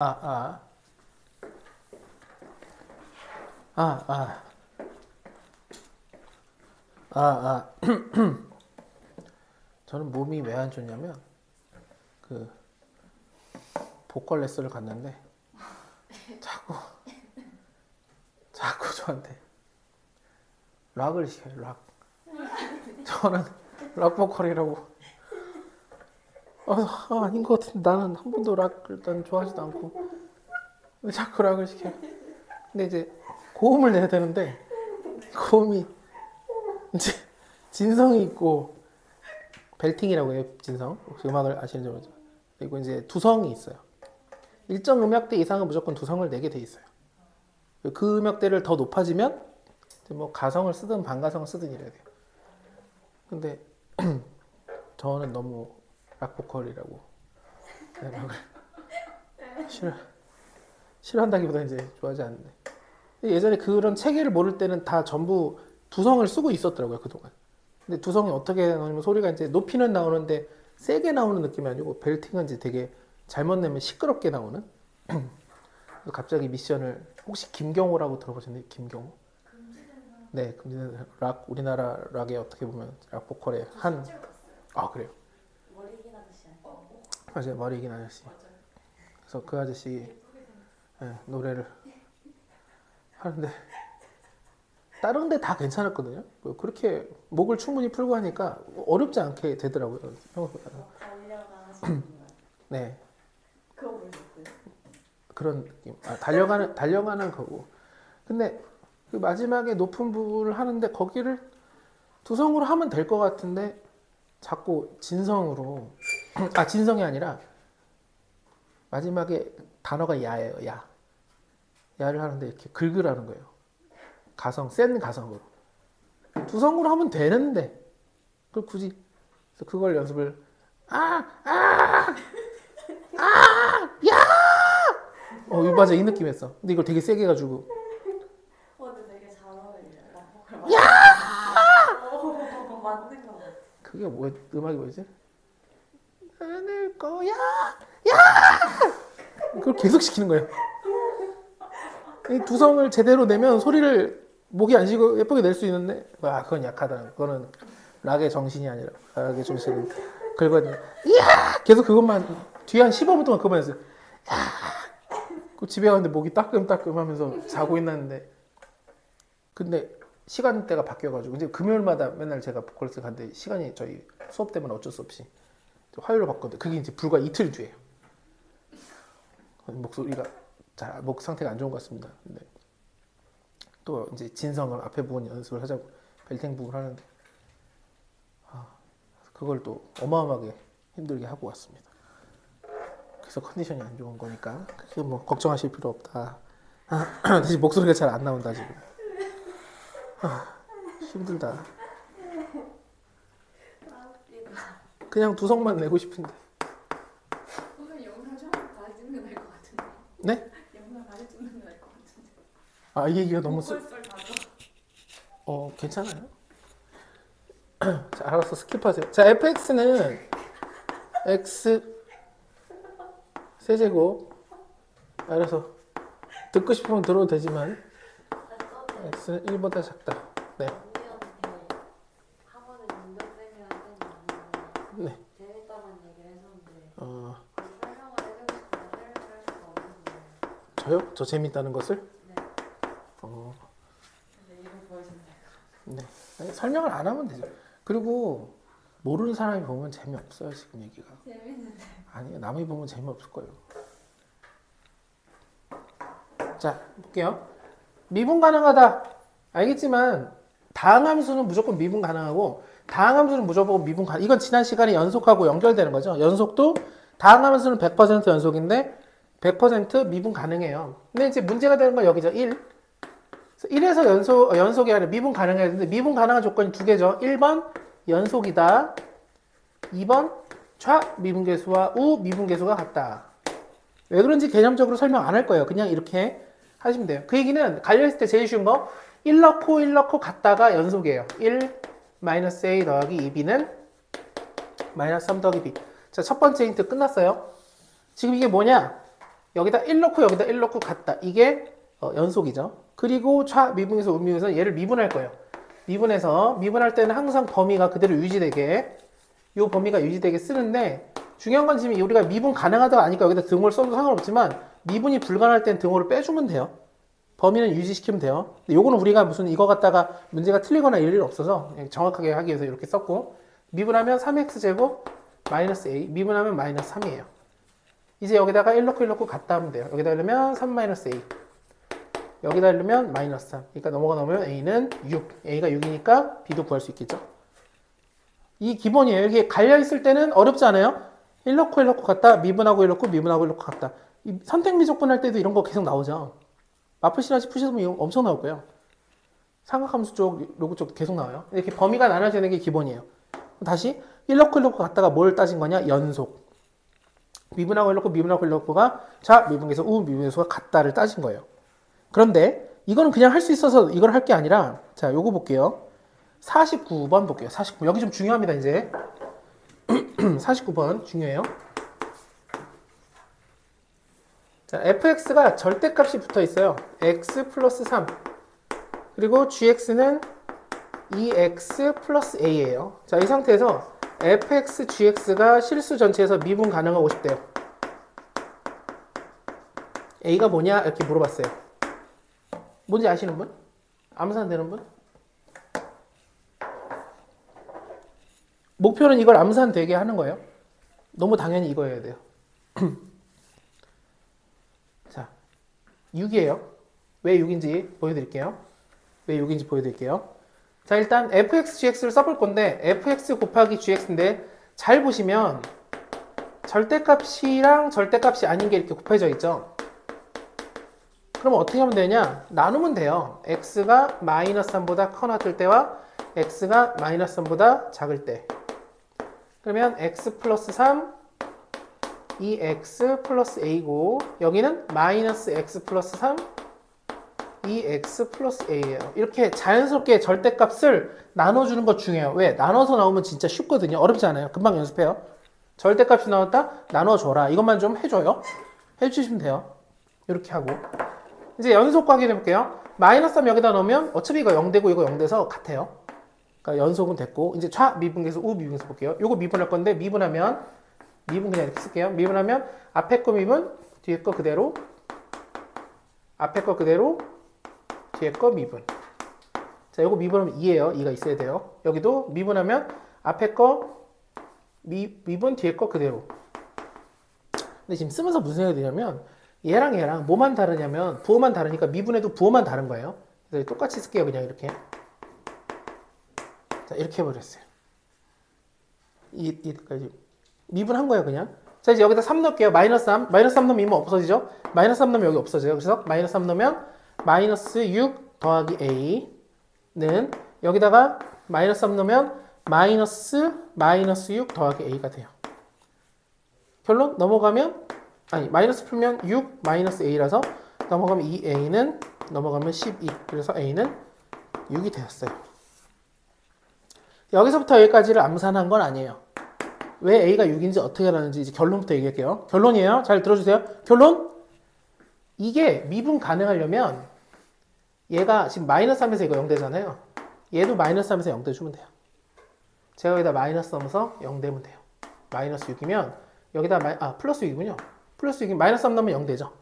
아, 아, 아, 아, 아. 저는 몸이 왜 안 좋냐면, 그, 보컬 레슨을 갔는데, 자꾸, 자꾸 저한테 락을 시켜요, 락. 저는 락 보컬이라고. 아닌 것 같은데, 나는 한 번도 락을 난 좋아하지도 않고, 왜 자꾸 락을 시켜요. 근데 이제, 고음을 내야 되는데, 고음이 이제, 진성이 있고, 벨팅이라고 해요, 진성. 혹시 음악을 아시는지 모르죠. 그리고 이제 두성이 있어요. 일정 음역대 이상은 무조건 두성을 내게 돼 있어요. 그 음역대를 더 높아지면 뭐 가성을 쓰든 반가성을 쓰든 이래야 돼요. 근데 저는 너무 락 보컬이라고 락을 싫어 싫어한다기보다 이제 좋아하지 않는데 예전에 그런 체계를 모를 때는 다 전부 두성을 쓰고 있었더라고요 그동안. 근데 두성이 어떻게 나오냐면 소리가 이제 높이는 나오는데 세게 나오는 느낌이 아니고 벨팅은 이제 되게 잘못 내면 시끄럽게 나오는. 갑자기 미션을 혹시 김경호라고 들어보셨나요? 김경호? 네, 금지된 락 우리나라 락의 어떻게 보면 락 보컬의 한. 아 그래요? 머리긴 아저씨 아니에요? 맞아요, 머리긴 아저씨. 그래서 그 아저씨 노래를 하는데 다른 데 다 괜찮았거든요. 뭐 그렇게 목을 충분히 풀고 하니까 어렵지 않게 되더라고요. 평소보다는. 달려가시는 거 네, 그거 모르셨어요? 그런 느낌. 달려가는 거고. 근데 그 마지막에 높은 부분을 하는데 거기를 두성으로 하면 될 것 같은데 자꾸 진성으로. 진성이 아니라 마지막에 단어가 야예요. 야를 하는데 이렇게 긁으라는 거예요. 센 가성으로. 두성으로 하면 되는데 그걸 굳이. 그래서 그걸 연습을. 아, 아, 야! 맞아, 이 느낌이었어. 근데 이걸 되게 세게 해가지고. 근데 되게 잘 어울려요. 야! 맞는 거 같아. 그게 음악이 뭐였지? 안을 거야. 그걸 계속 시키는 거예요. 이 두성을 제대로 내면 소리를 목이 안 쉬고 예쁘게 낼 수 있는데, 그건 약하다. 그거는 락의 정신이 아니라, 락의 정신은 긁어야 돼. 계속 그것만, 뒤에 한 15분 동안 그것만 했어요. 그 집에 갔는데 목이 따끔따끔 하면서 자고 있는데, 근데 시간대가 바뀌어가지고, 이제 금요일마다 맨날 제가 보컬 레슨 갔는데, 시간이 저희 수업 때문에 어쩔 수 없이 화요일로 바꿨는데, 그게 이제 불과 이틀 뒤에요. 목소리가 목 상태가 안 좋은 것 같습니다. 근데 또 이제 진성을 앞에 부분 연습을 하자고 벨팅 부분 하는데 그걸 또 어마어마하게 힘들게 하고 왔습니다. 그래서 컨디션이 안 좋은 거니까 그게 뭐 걱정하실 필요 없다. 대신 목소리가 잘 안 나온다 지금. 힘들다. 그냥 두성만 내고 싶은데. 오늘 영상 좀 다시 찍는 게 나을 것 같은데. 네? 영상 다시 찍는 게 나을 것 같은데. 이 얘기가 너무 보컬 다져. 괜찮아요. 자, 알아서 스킵하세요. 자, fx는 x 세제곱. 알아서 듣고 싶으면 들어도 되지만 x는 1보다 작다. 네. 언니한테 학원에 민정쌤이랑 쌤이 네. 재밌다는 얘기를 했었는데 어, 설명을 해주고 싶은데 설명을 할 수가 없는데. 저요? 저 재밌다는 것을? 네. 어, 근데 이거 보여주면 될것 네. 아니, 설명을 안 하면 되죠. 그리고 모르는 사람이 보면 재미없어요, 지금 얘기가. 같아요. 재밌는데. 아니요, 남이 보면 재미없을 거예요. 자, 볼게요. 미분 가능하다. 알겠지만 다항함수는 무조건 미분 가능하고 다항함수는 무조건 미분 가능. 이건 지난 시간에 연속하고 연결되는 거죠. 연속도 다항함수는 100% 연속인데 100% 미분 가능해요. 근데 이제 문제가 되는 건 여기죠. 1. 1에서 연속이 아니라 미분 가능해야 되는데 미분 가능한 조건이 두 개죠. 1번 연속이다. 2번 좌 미분계수와 우 미분계수가 같다. 왜 그런지 개념적으로 설명 안 할 거예요. 그냥 이렇게 하시면 돼요. 그 얘기는 갈려있을 때 제일 쉬운 거 1 넣고 갔다가 연속이에요. 1 마이너스 a 더하기 2b는 마이너스 3 더하기 b. 자, 첫 번째 힌트 끝났어요. 지금 이게 뭐냐? 여기다 1 넣고 여기다 1 넣고 같다. 이게 연속이죠. 그리고 좌 미분에서 우 미분에서 얘를 미분할 거예요. 미분할 때는 항상 범위가 그대로 유지되게 이 범위가 유지되게 쓰는데 중요한 건 지금 우리가 미분 가능하다가 아니까 여기다 등호를 써도 상관없지만 미분이 불가능할 땐 등호를 빼주면 돼요. 범위는 유지시키면 돼요. 근데 요거는 우리가 무슨 이거 갖다가 문제가 틀리거나 이럴 일 없어서 정확하게 하기 위해서 이렇게 썼고 미분하면 3x제곱 마이너스 a 미분하면 마이너스 3이에요. 이제 여기다가 1 넣고 1 넣고 같다 하면 돼요. 여기다 넣으면 3 마이너스 a 여기다 넣으면 마이너스 3 그러니까 넘어가면 a는 6 a가 6이니까 b도 구할 수 있겠죠. 이 기본이에요. 이렇게 갈려있을 때는 어렵지 않아요? 1 넣고 1 넣고 같다 미분하고 1 넣고 미분하고 1 넣고 같다. 이 선택미적분 할 때도 이런 거 계속 나오죠. 마플씨라지 푸시보면 엄청 나올 거예요. 삼각함수 쪽, 로그 쪽 계속 나와요. 이렇게 범위가 나눠지는 게 기본이에요. 다시 1 넣고 1 넣고 갔다가 뭘 따진 거냐? 연속. 미분하고 1 넣고 미분하고 1 넣고가 좌 미분계수 우 미분계수가 같다를 따진 거예요. 그런데 이거는 그냥 할 수 있어서 이걸 할 게 아니라 자 요거 볼게요. 49번 볼게요. 49 여기 좀 중요합니다. 이제 49번 중요해요. 자, fx가 절대값이 붙어 있어요. x 플러스 3 그리고 gx는 2x 플러스 a예요. 자, 이 상태에서 fx, gx가 실수 전체에서 미분 가능하고 싶대요. a가 뭐냐? 이렇게 물어봤어요. 뭔지 아시는 분? 암산 되는 분? 목표는 이걸 암산 되게 하는 거예요. 너무 당연히 이거여야 돼요. 자, 6이에요. 왜 6인지 보여드릴게요. 자, 일단 fx, gx를 써볼 건데 fx 곱하기 gx인데 잘 보시면 절대값이랑 절대값이 아닌 게 이렇게 곱해져 있죠. 그러면 어떻게 하면 되냐? 나누면 돼요. x가 마이너스 3보다 커나 클 때와 x가 마이너스 3보다 작을 때. 그러면 x 플러스 3 2x 플러스 a고 여기는 마이너스 x 플러스 3 2x 플러스 a예요. 이렇게 자연스럽게 절대값을 나눠주는 거 중요해요. 왜? 나눠서 나오면 진짜 쉽거든요. 어렵지 않아요. 금방 연습해요. 절대값이 나왔다? 나눠줘라. 이것만 좀 해줘요. 해주시면 돼요. 이렇게 하고 이제 연속 확인해 볼게요. 마이너스 3 여기다 넣으면 어차피 이거 0되고 이거 0돼서 같아요. 그러니까 연속은 됐고 이제 좌 미분계수 우 미분계수 볼게요. 요거 미분할 건데 미분하면 미분 그냥 이렇게 쓸게요. 미분하면 앞에 거 미분 뒤에 거 그대로 앞에 거 그대로 뒤에 거 미분. 자, 요거 미분하면 2예요. 2가 있어야 돼요. 여기도 미분하면 앞에 거 미분 뒤에 거 그대로. 근데 지금 쓰면서 무슨 생각이 드냐면 얘랑 뭐만 다르냐면 부호만 다르니까 미분해도 부호만 다른 거예요. 그래서 똑같이 쓸게요. 그냥 이렇게. 자, 이렇게 해버렸어요. 이까지 미분한 거예요, 그냥. 자, 이제 여기다 3 넣을게요. 마이너스 3. 마이너스 3 넣으면 없어지죠? 마이너스 3 넣으면 여기 없어져요. 그래서 마이너스 3 넣으면 마이너스 6 더하기 a는 여기다가 마이너스 3 넣으면 마이너스 6 더하기 a가 돼요. 결론 넘어가면 아니 마이너스 풀면 6 마이너스 a라서 넘어가면 2a는 넘어가면 12 그래서 a는 6이 되었어요. 여기서부터 여기까지를 암산한 건 아니에요. 왜 a가 6인지 어떻게 하는지 이제 결론부터 얘기할게요. 결론이에요. 잘 들어주세요. 결론 이게 미분 가능하려면 얘가 지금 마이너스 3에서 이거 0 되잖아요. 얘도 마이너스 3에서 0 돼주면 돼요. 제가 여기다 마이너스 넣어서 0 되면 돼요. 마이너스 6이면 여기다 플러스 6이군요. 플러스 6이면 마이너스 3 넣으면 0 되죠.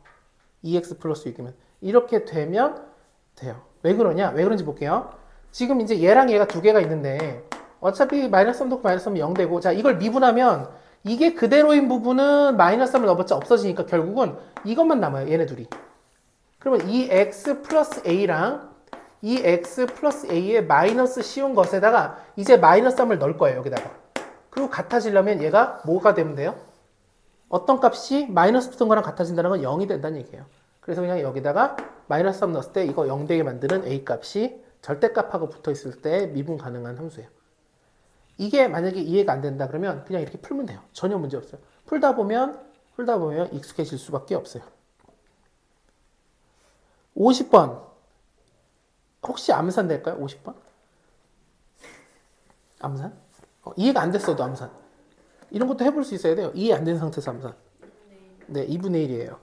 2x 플러스 6이면 이렇게 되면 돼요. 왜 그러냐? 왜 그런지 볼게요. 지금 이제 얘랑 얘가 두 개가 있는데 어차피 마이너스 3 넣고 마이너스 3은 0 되고 자 이걸 미분하면 이게 그대로인 부분은 마이너스 3을 넣어봤자 없어지니까 결국은 이것만 남아요. 얘네 둘이. 그러면 2x 플러스 a랑 2x 플러스 a에 마이너스 씌운 것에다가 이제 마이너스 3을 넣을 거예요. 여기다가. 그리고 같아지려면 얘가 뭐가 되면 돼요? 어떤 값이 마이너스 붙은 거랑 같아진다는 건 0이 된다는 얘기예요. 그래서 그냥 여기다가 마이너스 3 넣었을 때 이거 0 되게 만드는 a 값이 절대값하고 붙어 있을 때 미분 가능한 함수예요. 이게 만약에 이해가 안 된다 그러면 그냥 이렇게 풀면 돼요. 전혀 문제 없어요. 풀다 보면 익숙해질 수밖에 없어요. 50번. 혹시 암산 될까요? 50번? 암산? 이해가 안 됐어도 암산. 이런 것도 해볼 수 있어야 돼요. 이해 안 된 상태에서 암산. 네, 2분의 1이에요.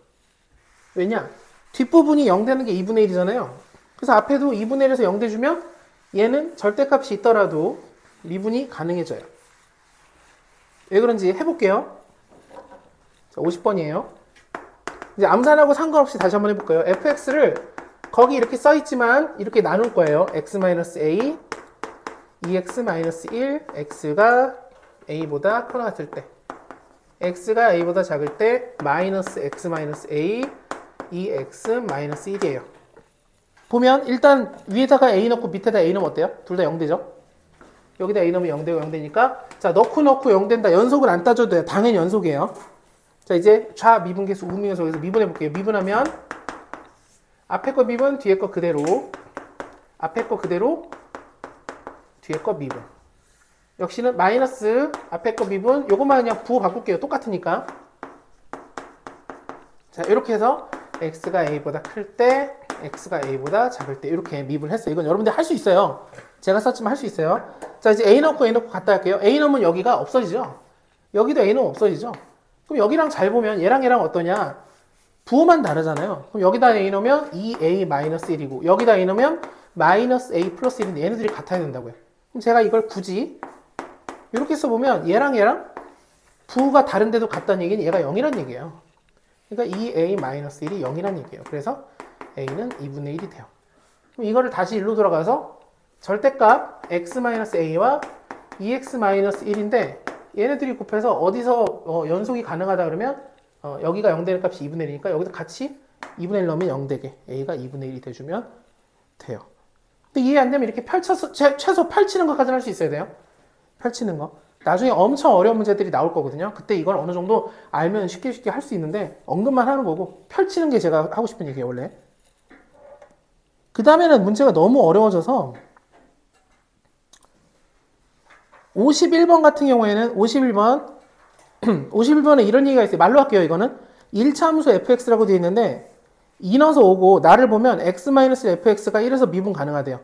왜냐? 뒷부분이 0 되는 게 2분의 1이잖아요. 그래서 앞에도 2분의 1에서 0 대주면 얘는 절대값이 있더라도 미분이 가능해져요. 왜 그런지 해볼게요. 자, 50번이에요. 이제 암산하고 상관없이 다시 한번 해볼까요? fx를 거기 이렇게 써있지만 이렇게 나눌 거예요. x-a, 2x-1, x가 a보다 크거나 같을 때, x가 a보다 작을 때 마이너스 x-a, 2x-1이에요. 보면 일단 위에다가 a 넣고 밑에다 a 넣으면 어때요? 둘 다 0 되죠? 여기다 a 넣으면 0 되고 0 되니까 자 넣고 0 된다. 연속을 안 따져도 돼요. 당연히 연속이에요. 자 이제 좌미분계수 우미분계수에서 미분해 볼게요. 미분하면 앞에 거 미분, 뒤에 거 그대로, 앞에 거 그대로, 뒤에 거 미분. 역시는 마이너스 앞에 거 미분, 요것만 그냥 부호 바꿀게요. 똑같으니까. 자 이렇게 해서 x가 a보다 클 때, x가 a보다 작을 때 이렇게 미분했어요. 이건 여러분들 할 수 있어요. 제가 썼지만 할 수 있어요. 자 이제 a 넣고 갖다 할게요. a 넣으면 여기가 없어지죠. 여기도 a 넣으면 없어지죠. 그럼 여기랑 잘 보면 얘랑 어떠냐? 부호만 다르잖아요. 그럼 여기다 a 넣으면 2a-1이고 여기다 a 넣으면 마이너스 a 플러스 1인데 얘네들이 같아야 된다고요. 그럼 제가 이걸 굳이 이렇게 써보면 얘랑 부호가 다른데도 같다는 얘기는 얘가 0이란 얘기예요. 그러니까 2a-1이 0이란 얘기예요. 그래서 a는 2분의 1이 돼요. 그럼 이거를 다시 1로 돌아가서 절대값 x-a와 2x-1인데 얘네들이 곱해서 어디서 연속이 가능하다 그러면 여기가 0 되는 값이 2분의 1이니까 여기서 같이 2분의 1 넣으면 0 되게 a가 2분의 1이 돼주면 돼요. 근데 이해 안 되면 이렇게 펼쳐서 최소 펼치는 것까지는 할 수 있어야 돼요. 펼치는 거. 나중에 엄청 어려운 문제들이 나올 거거든요. 그때 이걸 어느 정도 알면 쉽게 할 수 있는데 언급만 하는 거고 펼치는 게 제가 하고 싶은 얘기예요 원래. 그 다음에는 문제가 너무 어려워져서 51번 같은 경우에는 51번에 이런 얘기가 있어요. 말로 할게요. 이거는 1차 함수 fx라고 되어 있는데 2 넣어서 오고 나를 보면 x-fx가 1에서 미분 가능하대요.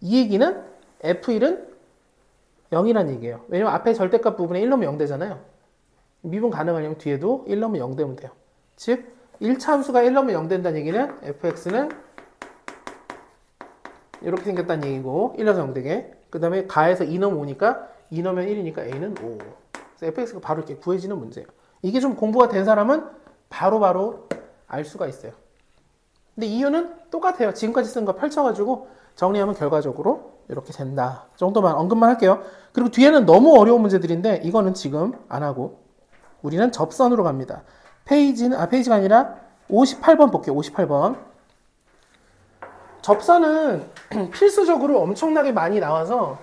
이 얘기는 f1은 0이란 얘기예요. 왜냐면 앞에 절대값 부분에 1 넣으면 0 되잖아요. 미분 가능하냐면 뒤에도 1 넣으면 0 되면 돼요. 즉 1차 함수가 1 넣으면 0 된다는 얘기는 fx는 이렇게 생겼다는 얘기고 1에서 0 되게. 그 다음에 가에서 2 넣으면 5니까 2 넣으면 1이니까 a는 5. 그래서 fx가 바로 이렇게 구해지는 문제예요. 이게 좀 공부가 된 사람은 바로 알 수가 있어요. 근데 이유는 똑같아요. 지금까지 쓴 거 펼쳐가지고 정리하면 결과적으로 이렇게 된다. 정도만 언급만 할게요. 그리고 뒤에는 너무 어려운 문제들인데 이거는 지금 안 하고 우리는 접선으로 갑니다. 페이지가 아니라 58번 볼게요. 58번. 접선은 필수적으로 엄청나게 많이 나와서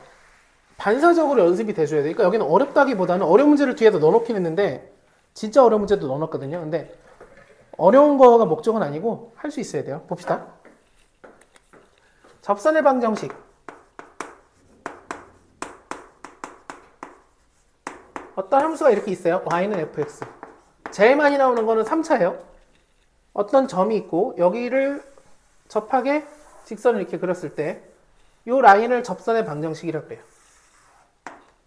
반사적으로 연습이 돼줘야 돼요. 그러니까 여기는 어렵다기보다는 어려운 문제를 뒤에다 넣어놓긴 했는데 진짜 어려운 문제도 넣어놨거든요. 근데 어려운 거가 목적은 아니고 할 수 있어야 돼요. 봅시다. 접선의 방정식. 어떤 함수가 이렇게 있어요. y는 fx. 제일 많이 나오는 거는 3차예요. 어떤 점이 있고 여기를 접하게 직선을 이렇게 그렸을 때 이 라인을 접선의 방정식이라고 해요.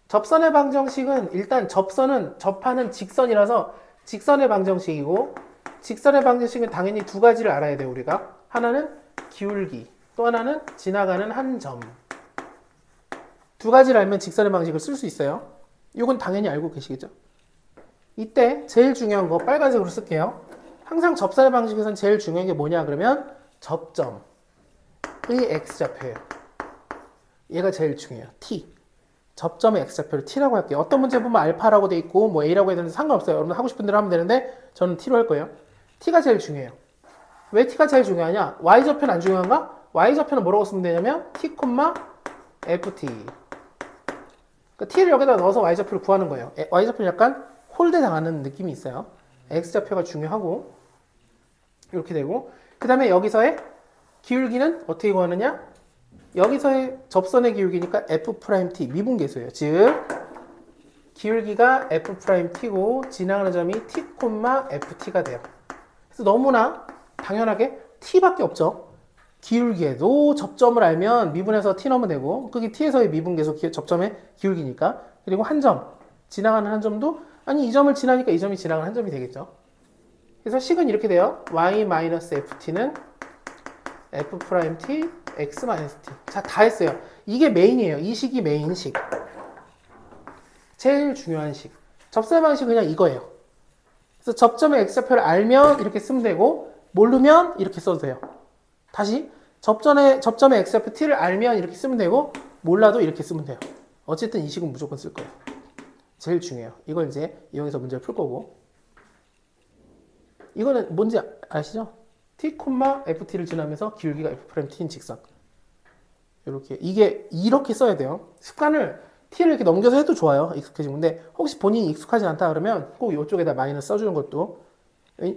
접선의 방정식은 일단 접선은 접하는 직선이라서 직선의 방정식이고 직선의 방정식은 당연히 두 가지를 알아야 돼요. 우리가 하나는 기울기 또 하나는 지나가는 한 점. 두 가지를 알면 직선의 방식을 쓸 수 있어요. 이건 당연히 알고 계시겠죠? 이때 제일 중요한 거 빨간색으로 쓸게요. 항상 접선의 방식에서는 제일 중요한 게 뭐냐 그러면 접점의 x좌표예요. 얘가 제일 중요해요. t. 접점의 x좌표를 t라고 할게요. 어떤 문제 보면 알파라고 돼 있고 뭐 a라고 해야 되는데 상관없어요. 여러분 하고 싶은 대로 하면 되는데 저는 t로 할 거예요. t가 제일 중요해요. 왜 t가 제일 중요하냐? y좌표는 안 중요한가? y좌표는 뭐라고 쓰면 되냐면 t, ft. 그러니까 t를 여기다 넣어서 y좌표를 구하는 거예요. y좌표는 약간 홀대 당하는 느낌이 있어요. x좌표가 중요하고 이렇게 되고 그 다음에 여기서의 기울기는 어떻게 구하느냐? 여기서의 접선의 기울기니까 f't 미분계수예요. 즉 기울기가 f't고 지나가는 점이 t, ft가 돼요. 그래서 너무나 당연하게 t밖에 없죠. 기울기에도 접점을 알면 미분해서 t 넣으면 되고 그게 t에서의 미분계수 접점의 기울기니까 그리고 한 점 지나가는 한 점도 아니 이 점을 지나니까 이 점이 지나가는 한 점이 되겠죠. 그래서 식은 이렇게 돼요. y-ft는 f't x-t. 자, 다 했어요. 이게 메인이에요. 이 식이 메인식. 제일 중요한 식. 접선의 방식 그냥 이거예요. 그래서 접점의 x좌표를 알면 이렇게 쓰면 되고 모르면 이렇게 써도 돼요. 다시 접점의 x좌표 t를 알면 이렇게 쓰면 되고 몰라도 이렇게 쓰면 돼요. 어쨌든 이 식은 무조건 쓸 거예요. 제일 중요해요. 이걸 이제 이용해서 문제를 풀 거고 이거는 뭔지 아시죠? t, ft를 지나면서 기울기가 f't인 직선. 이렇게 이게 이렇게 써야 돼요. 습관을 t를 이렇게 넘겨서 해도 좋아요. 익숙해지면. 근데 혹시 본인이 익숙하지 않다 그러면 꼭 이쪽에다 마이너스 써주는 것도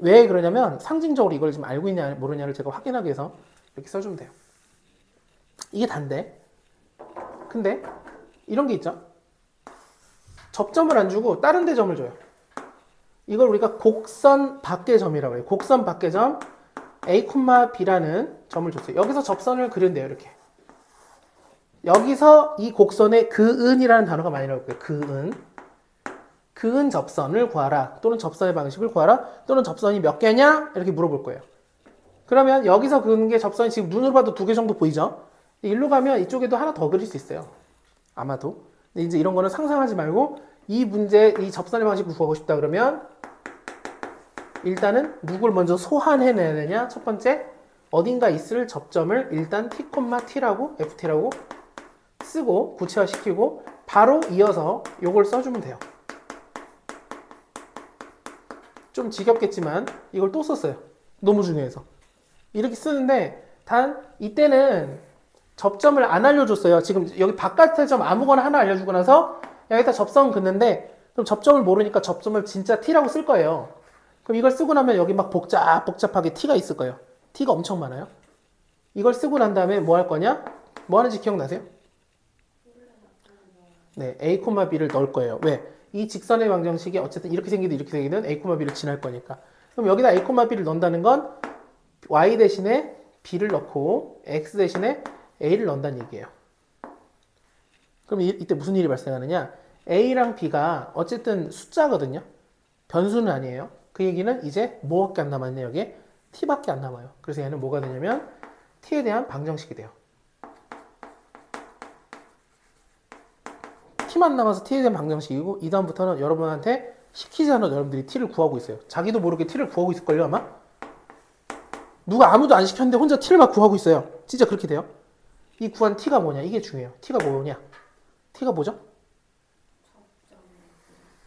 왜 그러냐면 상징적으로 이걸 지금 알고 있냐 모르냐를 제가 확인하기 위해서 이렇게 써주면 돼요. 이게 단데 근데 이런 게 있죠. 접점을 안 주고 다른 데 점을 줘요. 이걸 우리가 곡선 밖의 점이라고 해요. 곡선 밖의 점 A, B라는 점을 줬어요. 여기서 접선을 그린대요. 이렇게. 여기서 이 곡선에 그은이라는 단어가 많이 나올 거예요. 그은. 그은 접선을 구하라. 또는 접선의 방식을 구하라. 또는 접선이 몇 개냐? 이렇게 물어볼 거예요. 그러면 여기서 그은 게 접선이 지금 눈으로 봐도 2개 정도 보이죠? 일로 가면 이쪽에도 하나 더 그릴 수 있어요. 아마도. 근데 이제 이런 거는 상상하지 말고 이 문제, 이 접선의 방식을 구하고 싶다 그러면 일단은 누굴 먼저 소환해내야 되냐? 첫 번째, 어딘가 있을 접점을 일단 t, t라고, ft라고 쓰고 구체화시키고 바로 이어서 요걸 써주면 돼요. 좀 지겹겠지만 이걸 또 썼어요. 너무 중요해서. 이렇게 쓰는데 단 이때는 접점을 안 알려줬어요. 지금 여기 바깥의 점 아무거나 하나 알려주고 나서 여기다 접선 긋는데 그럼 접점을 모르니까 접점을 진짜 t라고 쓸 거예요. 그럼 이걸 쓰고 나면 여기 막 복잡하게 t가 있을 거예요. t가 엄청 많아요. 이걸 쓰고 난 다음에 뭐 할 거냐? 뭐 하는지 기억나세요? 네, a, b를 넣을 거예요. 왜? 이 직선의 방정식이 어쨌든 이렇게 생기든 이렇게 생기든 a, b를 지날 거니까. 그럼 여기다 a, b를 넣는다는 건 y 대신에 b를 넣고 x 대신에 a를 넣는다는 얘기예요. 그럼 이때 무슨 일이 발생하느냐? a랑 b가 어쨌든 숫자거든요. 변수는 아니에요. 그 얘기는 이제 뭐밖에 안 남았냐 여기에? t밖에 안 남아요. 그래서 얘는 뭐가 되냐면 t에 대한 방정식이 돼요. t만 남아서 t에 대한 방정식이고 이 다음부터는 여러분한테 시키지 않아도 여러분들이 t를 구하고 있어요. 자기도 모르게 t를 구하고 있을걸요 아마? 누가 아무도 안 시켰는데 혼자 t를 막 구하고 있어요. 진짜 그렇게 돼요. 이 구한 t가 뭐냐? 이게 중요해요. t가 뭐냐? t가 뭐죠?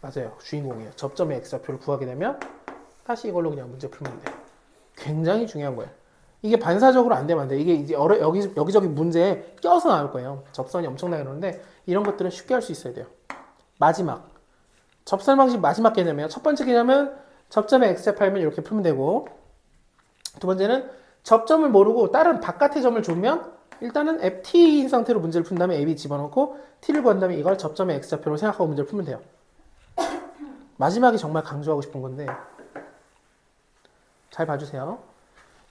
맞아요. 주인공이에요. 접점의 x좌표를 구하게 되면 다시 이걸로 그냥 문제 풀면 돼요. 굉장히 중요한 거예요. 이게 반사적으로 안 되면 안 돼요. 이게 이제 여기저기 문제에 껴서 나올 거예요. 접선이 엄청나게 그러는데 이런 것들은 쉽게 할 수 있어야 돼요. 마지막. 접선 방식 마지막 개념이에요. 첫 번째 개념은 접점의 x좌표면 이렇게 풀면 되고 두 번째는 접점을 모르고 다른 바깥의 점을 주면 일단은 ft인 상태로 문제를 푼 다음에 ab 집어넣고 t를 구한 다음에 이걸 접점의 x좌표로 생각하고 문제를 풀면 돼요. 마지막이 정말 강조하고 싶은 건데 잘 봐주세요.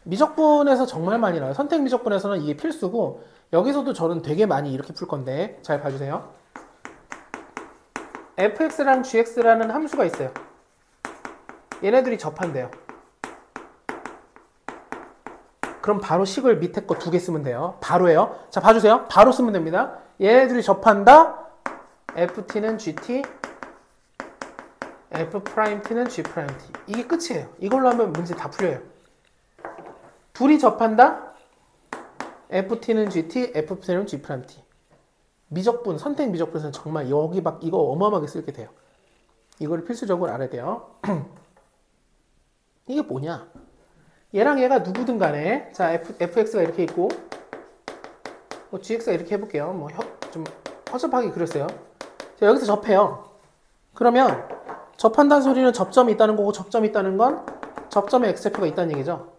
미적분에서 정말 많이 나와요. 선택 미적분에서는 이게 필수고 여기서도 저는 되게 많이 이렇게 풀 건데 잘 봐주세요. fx랑 gx라는 함수가 있어요. 얘네들이 접한대요. 그럼 바로 식을 밑에 거 2개 쓰면 돼요. 바로예요. 자, 봐주세요. 바로 쓰면 됩니다. 얘네들이 접한다. ft는 gt, f't는 g't. 이게 끝이에요. 이걸로 하면 문제 다 풀려요. 둘이 접한다. ft는 gt, f't는 g't. 미적분, 선택 미적분에서는 정말 여기 막 이거 어마어마하게 쓸게 돼요. 이걸 필수적으로 알아야 돼요. 이게 뭐냐? 얘랑 얘가 누구든 간에 자 fx가 이렇게 있고 뭐 gx가 이렇게 해볼게요. 뭐 좀 허접하게 그렸어요. 자, 여기서 접해요. 그러면 접한다는 소리는 접점이 있다는 거고 접점이 있다는 건 접점에 x좌표가 있다는 얘기죠.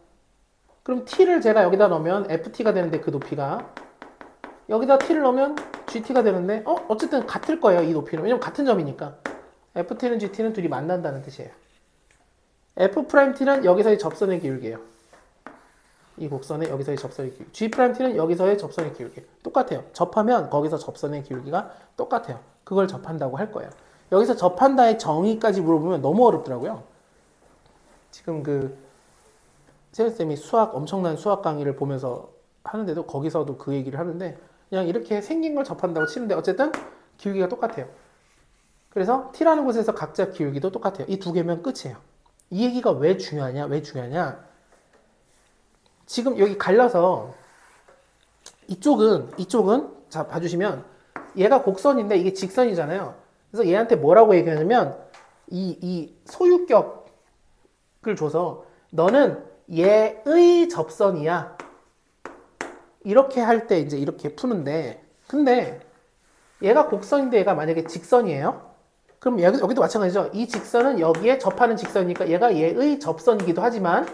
그럼 t를 제가 여기다 넣으면 ft가 되는데 그 높이가 여기다 t를 넣으면 gt가 되는데 어쨌든 같을 거예요. 이 높이는. 왜냐면 같은 점이니까. ft는 gt는 둘이 만난다는 뜻이에요. f't는 여기서의 접선의 기울기예요. 이 곡선의 여기서의 접선의 기울기. g't는 여기서의 접선의 기울기. 똑같아요. 접하면 거기서 접선의 기울기가 똑같아요. 그걸 접한다고 할 거예요. 여기서 접한다의 정의까지 물어보면 너무 어렵더라고요. 지금 그 세연쌤이 수학 엄청난 수학 강의를 보면서 하는데도 거기서도 그 얘기를 하는데 그냥 이렇게 생긴 걸 접한다고 치는데 어쨌든 기울기가 똑같아요. 그래서 t라는 곳에서 각자 기울기도 똑같아요. 이 두 개면 끝이에요. 이 얘기가 왜 중요하냐? 왜 중요하냐? 지금 여기 갈라서 이쪽은 자 봐주시면 얘가 곡선인데 이게 직선이잖아요. 그래서 얘한테 뭐라고 얘기하냐면 이 소유격을 줘서 너는 얘의 접선이야. 이렇게 할 때 이제 이렇게 푸는데 근데 얘가 곡선인데 얘가 만약에 직선이에요. 그럼 여기도 마찬가지죠. 이 직선은 여기에 접하는 직선이니까 얘가 얘의 접선이기도 하지만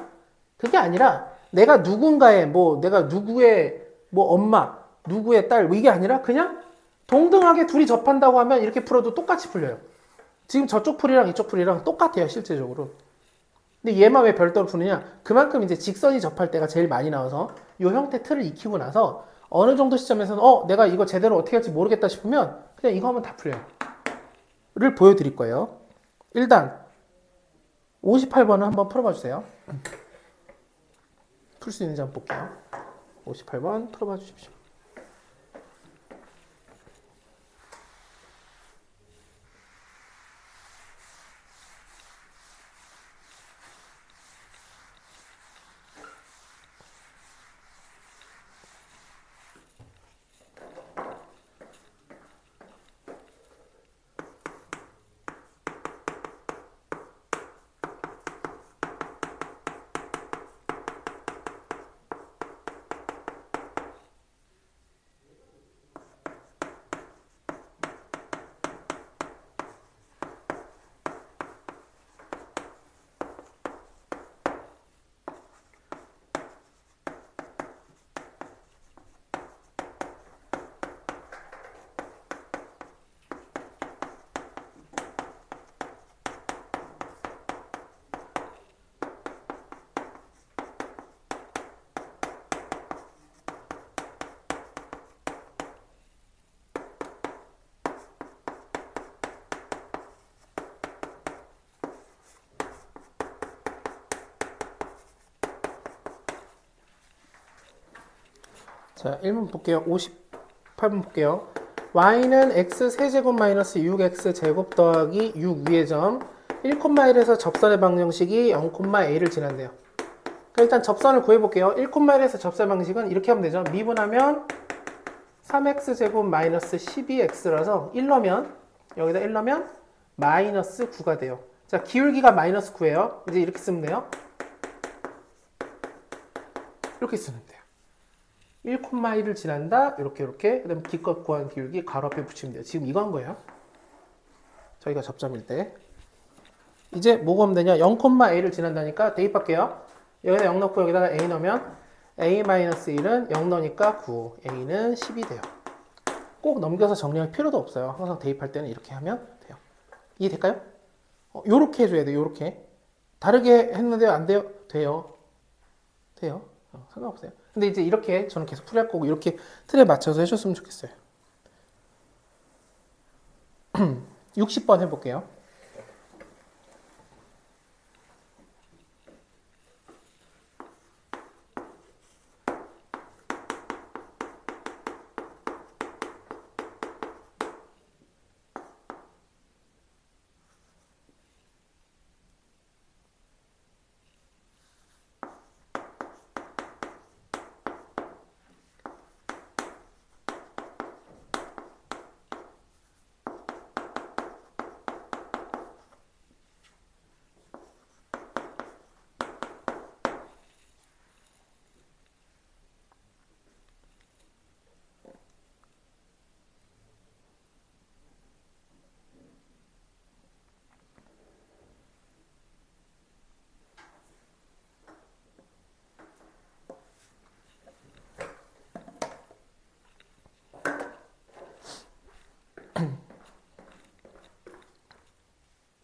그게 아니라 내가 누군가의 뭐 내가 누구의 뭐 엄마, 누구의 딸 뭐 이게 아니라 그냥 동등하게 둘이 접한다고 하면 이렇게 풀어도 똑같이 풀려요. 지금 저쪽 풀이랑 이쪽 풀이랑 똑같아요, 실제적으로. 근데 얘만 왜 별도로 푸느냐? 그만큼 이제 직선이 접할 때가 제일 많이 나와서 이 형태 틀을 익히고 나서 어느 정도 시점에서는 내가 이거 제대로 어떻게 할지 모르겠다 싶으면 그냥 이거 하면 다 풀려요. 를 보여드릴 거예요. 일단 58번을 한번 풀어봐 주세요. 풀 수 있는지 한번 볼게요. 58번 풀어봐 주십시오. 자, 1번 볼게요. 58번 볼게요. y는 x 세제곱 마이너스 6x 제곱 더하기 6 위의 점 1,1에서 접선의 방정식이 0,a를 지난대요. 그러니까 일단 접선을 구해볼게요. 1,1에서 접선 방식은 이렇게 하면 되죠. 미분하면 3x 제곱 마이너스 12x라서 1 넣으면 여기다 1 넣으면 마이너스 9가 돼요. 자, 기울기가 마이너스 9예요. 이제 이렇게 쓰면 돼요. 이렇게 쓰면 돼요. 1,1을 지난다. 이렇게 그 다음에 기껏 구한 기울기 가로 앞에 붙이면 돼요. 지금 이거 한 거예요. 저희가 접점일 때. 이제 뭐가 하면 되냐? 0,a를 지난다니까 대입할게요. 여기다 0 넣고 여기다가 a 넣으면 a-1은 0 넣으니까 9, a는 10이 돼요. 꼭 넘겨서 정리할 필요도 없어요. 항상 대입할 때는 이렇게 하면 돼요. 이해될까요? 요렇게 해줘야 돼요. 요렇게. 다르게 했는데 안 돼요? 돼요. 상관없어요. 근데 이제 이렇게 저는 계속 풀이할 거고 이렇게 틀에 맞춰서 해줬으면 좋겠어요. 60번 해볼게요.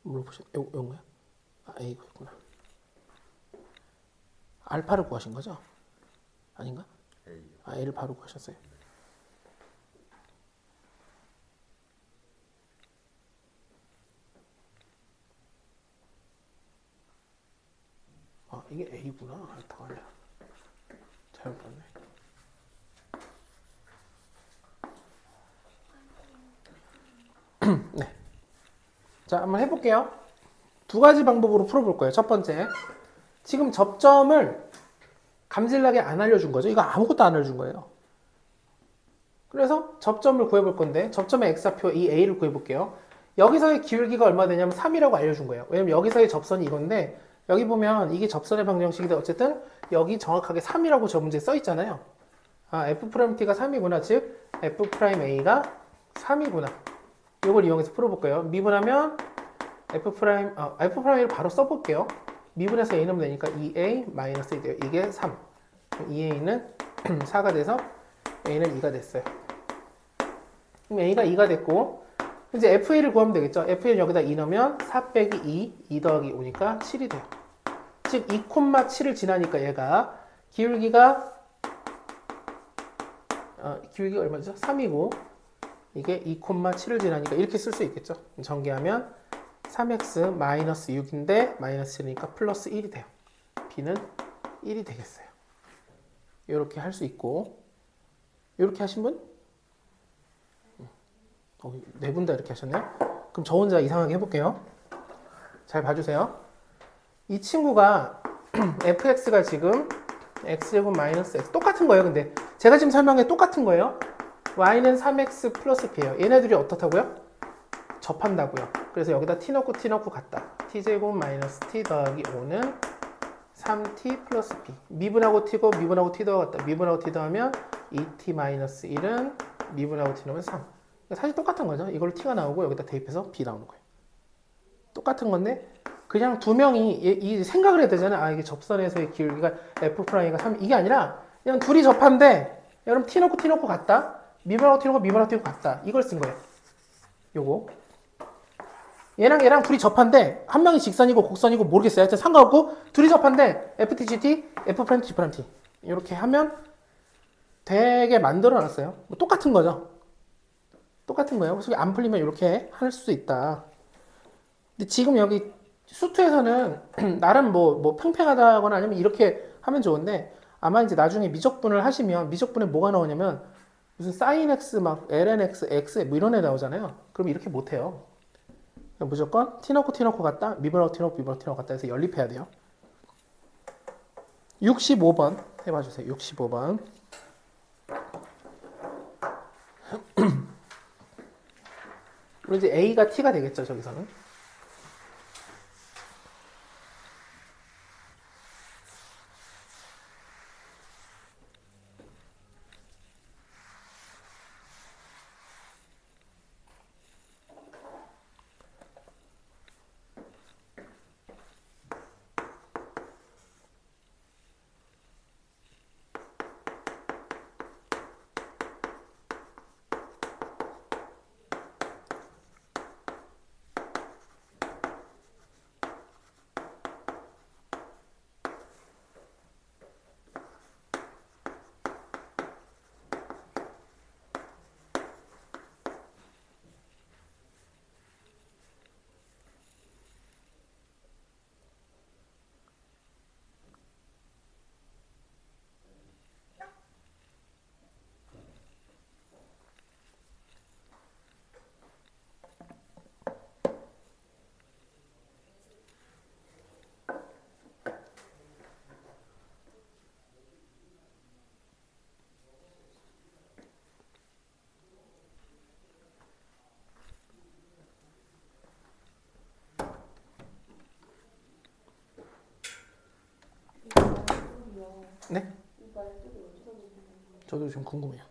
물어보신 요거야? 아, A거였구나. 알파를 구하신 거죠? 아닌가? 아, A를 바로 구하셨어요. 이게 A구나. 알파가 아니라. 잘못 봤네. 네. 자, 한번 해볼게요. 두 가지 방법으로 풀어볼 거예요. 첫 번째, 지금 접점을 감질나게 안 알려준 거죠. 이거 아무것도 안 알려준 거예요. 그래서 접점을 구해볼 건데, 접점의 x좌표 이 a를 구해볼게요. 여기서의 기울기가 얼마 되냐면 3이라고 알려준 거예요. 왜냐면 여기서의 접선이 이건데, 여기 보면 이게 접선의 방정식인데 어쨌든 여기 정확하게 3이라고 저 문제에 써 있잖아요. 아, f't가 3이구나. 즉 f'a가 3이구나. 이걸 이용해서 풀어볼까요? 미분하면 f'a를 바로 써볼게요. 미분해서 a 넣으면 되니까 2a-1 돼요. 이게 3. 2a는 4가 돼서 a는 2가 됐어요. 그럼 a가 2가 됐고, 이제 fa를 구하면 되겠죠. fa는 여기다 2 넣으면 4 빼기 2 더하기 5니까 7이 돼요. 즉 2,7을 지나니까 얘가 기울기가 얼마죠? 3이고 이게 2,7을 지나니까 이렇게 쓸 수 있겠죠. 전개하면 3x 마이너스 6인데 마이너스 7이니까 플러스 1이 돼요. b는 1이 되겠어요. 이렇게 할 수 있고, 이렇게 하신 분? 네 분 다 이렇게 하셨네요. 그럼 저 혼자 이상하게 해볼게요. 잘 봐주세요. 이 친구가 fx가 지금 x제곱 마이너스 x 똑같은 거예요. 근데 제가 지금 설명한 게 똑같은 거예요. y는 3x 플러스 b예요. 얘네들이 어떻다고요? 접한다고요. 그래서 여기다 t 넣고 같다. t제곱 마이너스 t 더하기 5는 3t 플러스 b. 미분하고 t고 미분하고 t 더하갔다. 미분하고 t 더하면 2t 마이너스 1은 미분하고 t 넣으면 3. 사실 똑같은 거죠. 이걸로 t가 나오고 여기다 대입해서 b 나오는 거예요. 똑같은 건데 그냥 두 명이 이 생각을 해야 되잖아요. 아, 이게 접선에서의 기울기가 f'가 3 이게 아니라 그냥 둘이 접한데 여러분 t 넣고 같다. 미분하고 t 같다. 이걸 쓴 거예요. 요거 얘랑 둘이 접한데 한 명이 직선이고 곡선이고 모르겠어요. 하여튼 상관없고 둘이 접한데 ft, g,t 이렇게 하면 되게 만들어놨어요. 뭐 똑같은 거죠. 똑같은 거예요. 그래서 안 풀리면 이렇게 할 수 있다. 근데 지금 여기 수투에서는 나름 뭐 팽팽하다거나 아니면 이렇게 하면 좋은데 아마 이제 나중에 미적분을 하시면 미적분에 뭐가 나오냐면 무슨 sin x 막 ln x, x 뭐 이런 애 나오잖아요. 그럼 이렇게 못 해요. 무조건 t 넣고 같다. 미분하고 t 넣고 같다 해서 연립해야 돼요. 65번 해봐 주세요. 65번. 그리고 이제 a가 t가 되겠죠. 저기서는. 네? 저도 좀 궁금해요.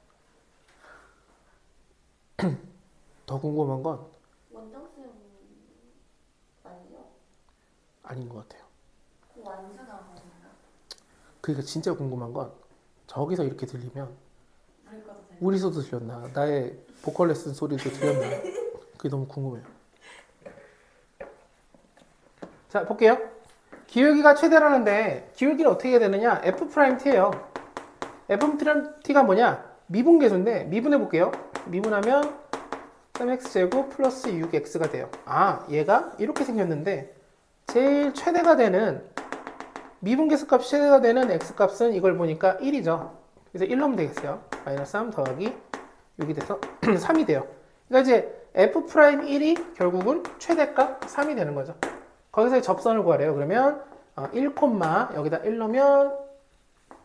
더 궁금한 건 원정수용 아니죠? 아닌 것 같아요. 완수나 아닌가? 그러니까 진짜 궁금한 건 저기서 이렇게 들리면 우리 것도 돼. 우리서도 들렸나? 나의 보컬 레슨 소리도 들렸나? 그게 너무 궁금해요. 자, 볼게요. 기울기가 최대라는데 기울기를 어떻게 해야 되느냐? f't예요. f't가 뭐냐? 미분계수인데 미분해 볼게요. 미분하면 3x제곱 플러스 6x가 돼요. 아, 얘가 이렇게 생겼는데 제일 최대가 되는 미분계수값이 최대가 되는 x값은 이걸 보니까 1이죠. 그래서 1 넣으면 되겠어요. 마이너스 3 더하기 6이 돼서 3이 돼요. 그러니까 이제 f'1이 결국은 최대값 3이 되는 거죠. 거기서 접선을 구하래요. 그러면 1, 여기다 1 넣으면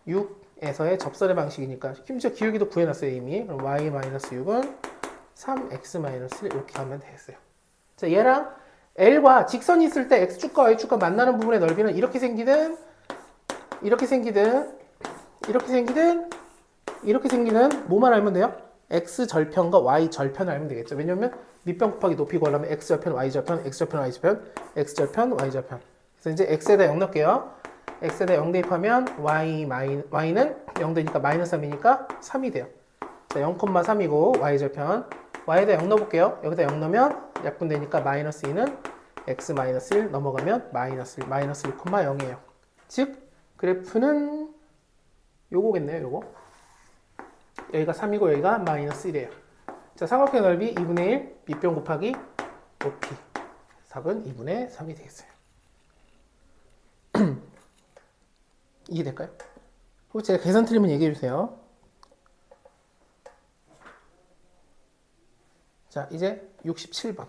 6에서의 접선의 방식이니까 심지어 기울기도 구해놨어요 이미. 그럼 y-6은 3x-1 이렇게 하면 되겠어요. 자, 얘랑 L과 직선이 있을 때 x축과 y축과 만나는 부분의 넓이는 이렇게 생기든 이렇게 생기든 이렇게 생기든 이렇게 생기는 뭐만 알면 돼요? x 절편과 y 절편을 알면 되겠죠. 왜냐면 밑변 곱하기 높이 구하려면 x 절편, y 절편, x 절편, y 절편, x 절편, y 절편. 그래서 이제 x에다 0 넣을게요. x에다 0 대입하면 y는 0 되니까 마이너스 3이니까 3이 돼요. 자, 0,3이고 y 절편. y에다 0 넣어볼게요. 여기다 0 넣으면 약분되니까 마이너스 2는 x 마이너스 1 넘어가면 마이너스 1,0이에요. 즉 그래프는 요거겠네요. 요거. 여기가 3이고 여기가 마이너스 1이에요. 자, 삼각형의 넓이 2분의 1 밑변 곱하기 높이. 답은 2분의 3이 되겠어요. 이해될까요? 혹시 제가 계산 틀리면 얘기해 주세요. 자, 이제 67번.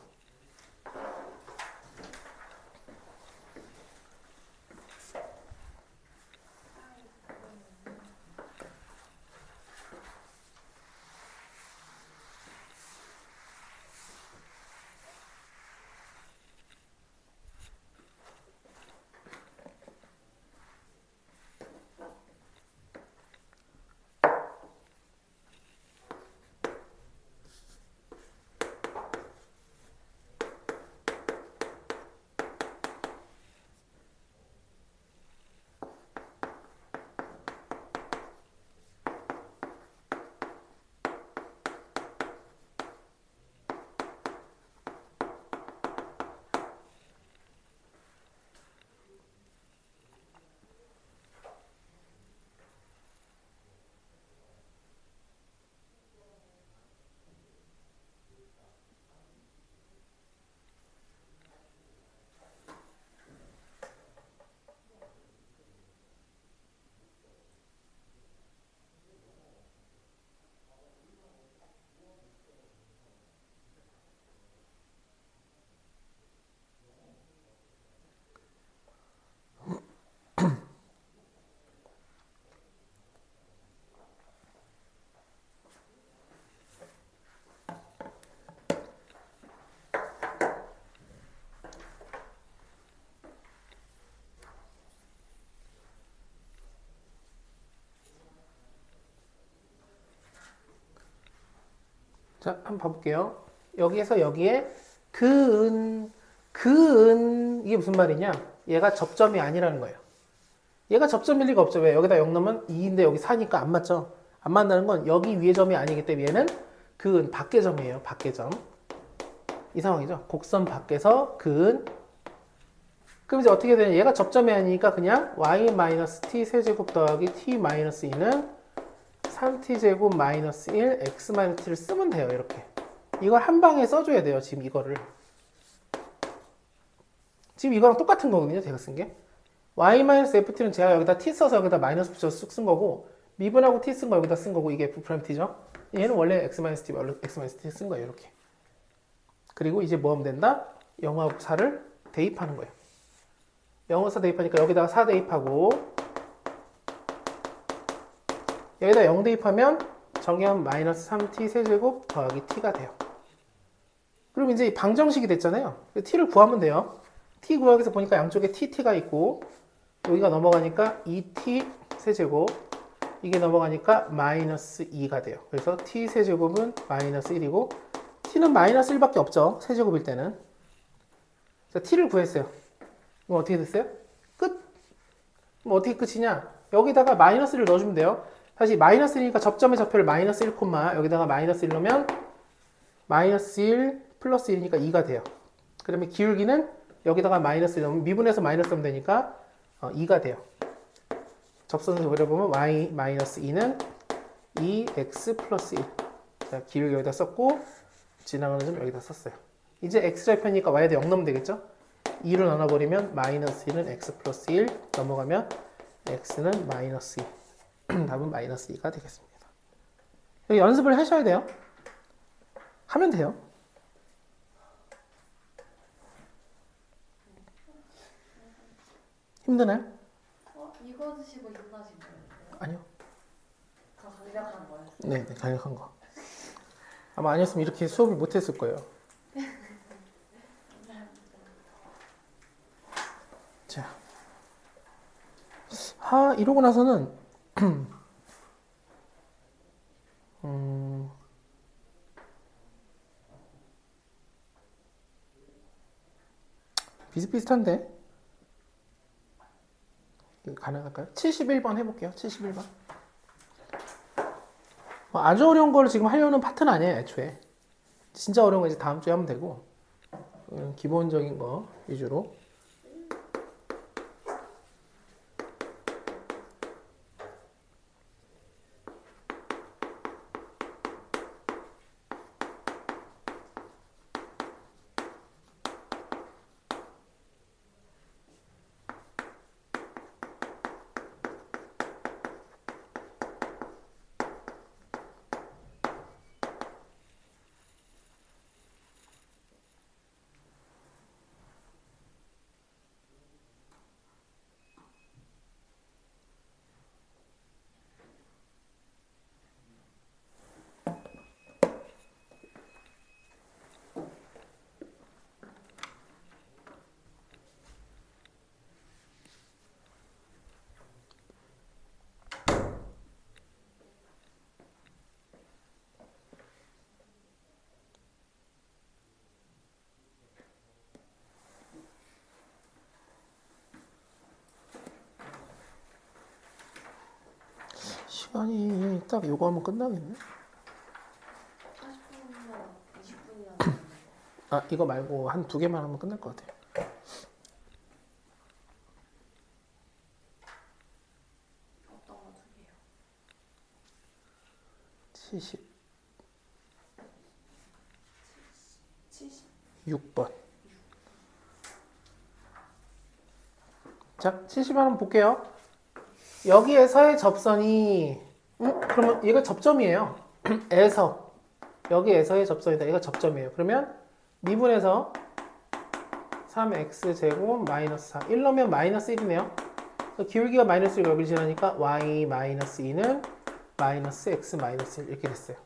자, 한번 봐볼게요. 여기에서 여기에 이게 무슨 말이냐? 얘가 접점이 아니라는 거예요. 얘가 접점일 리가 없죠. 왜? 여기다 0 넣으면 2인데 여기 4니까 안 맞죠? 안 맞는다는 건 여기 위의 점이 아니기 때문에 얘는 밖의 점이에요. 밖의 점. 이 상황이죠. 곡선 밖에서 그럼 이제 어떻게 되냐? 얘가 접점이 아니니까 그냥 y-t 세제곱 더하기 t-2는 3t제곱 마이너스 1 x-t를 쓰면 돼요. 이렇게. 이걸 한 방에 써줘야 돼요. 지금 이거를. 지금 이거랑 똑같은 거거든요. 제가 쓴 게. y-ft는 제가 여기다 t 써서 여기다 마이너스 붙여서 쑥 쓴 거고 미분하고 t 쓴 거 여기다 쓴 거고 이게 f't죠. 얘는 원래 x-t, x-t 쓴 거예요. 이렇게. 그리고 이제 뭐 하면 된다? 0하고 4를 대입하는 거예요. 0하고 4 대입하니까 여기다가 4 대입하고 여기다 0 대입하면 정의하면 마이너스 3t 세제곱 더하기 t가 돼요. 그럼 이제 방정식이 됐잖아요. t를 구하면 돼요. t 구하기 위해서 보니까 양쪽에 t가 있고 여기가 넘어가니까 2t 세제곱 이게 넘어가니까 마이너스 2가 돼요. 그래서 t 세제곱은 마이너스 1이고 t는 마이너스 1밖에 없죠. 세제곱일 때는. 자, t를 구했어요. 그럼 어떻게 됐어요? 끝! 그럼 어떻게 끝이냐? 여기다가 마이너스 1을 넣어주면 돼요. 사실 마이너스 1이니까 접점의 좌표를 마이너스 1, 여기다가 마이너스 1 넣으면 마이너스 1 플러스 1이니까 2가 돼요. 그러면 기울기는 여기다가 마이너스 1 넣으면 미분해서 마이너스 하면 되니까 2가 돼요. 접선에서 그려보면 y-2는 2x 플러스 1. 자, 기울기 여기다 썼고 지나가는 점 여기다 썼어요. 이제 x절편이니까 y에다 0 넣으면 되겠죠? 2로 나눠버리면 마이너스 1은 x 플러스 1 넘어가면 x는 마이너스 2. 답은 마이너스 2가 되겠습니다. 여기 연습을 하셔야 돼요. 하면 돼요. 힘드나요? 이거 드시고 힘나신 거예요? 아니요. 더 강력한 거였어요? 네, 강력한 거. 아마 아니었으면 이렇게 수업을 못했을 거예요. 자, 이러고 나서는 비슷비슷한데 가능할까요? 71번 해볼게요. 71번. 아주 어려운 걸 지금 하려는 파트는 아니에요, 애초에. 진짜 어려운 거 이제 다음 주에 하면 되고, 기본적인 거 위주로. 시간이 딱 요거 하면 끝나겠네. 40분이나 20분이나 이거 말고 한 두 개만 하면 끝날 것 같아요. 어떤 거 두 개요? 70. 70? 6번. 자, 70번 한번 볼게요. 여기에서의 접선이, 그러면 얘가 접점이에요. 에서. 여기에서의 접선이다. 얘가 접점이에요. 그러면 미분에서 3x제곱 마이너스 4. 1 넣으면 마이너스 1이네요. 기울기가 마이너스 1 여기를 지나니까 y 마이너스 2는 마이너스 x 마이너스 1 이렇게 됐어요.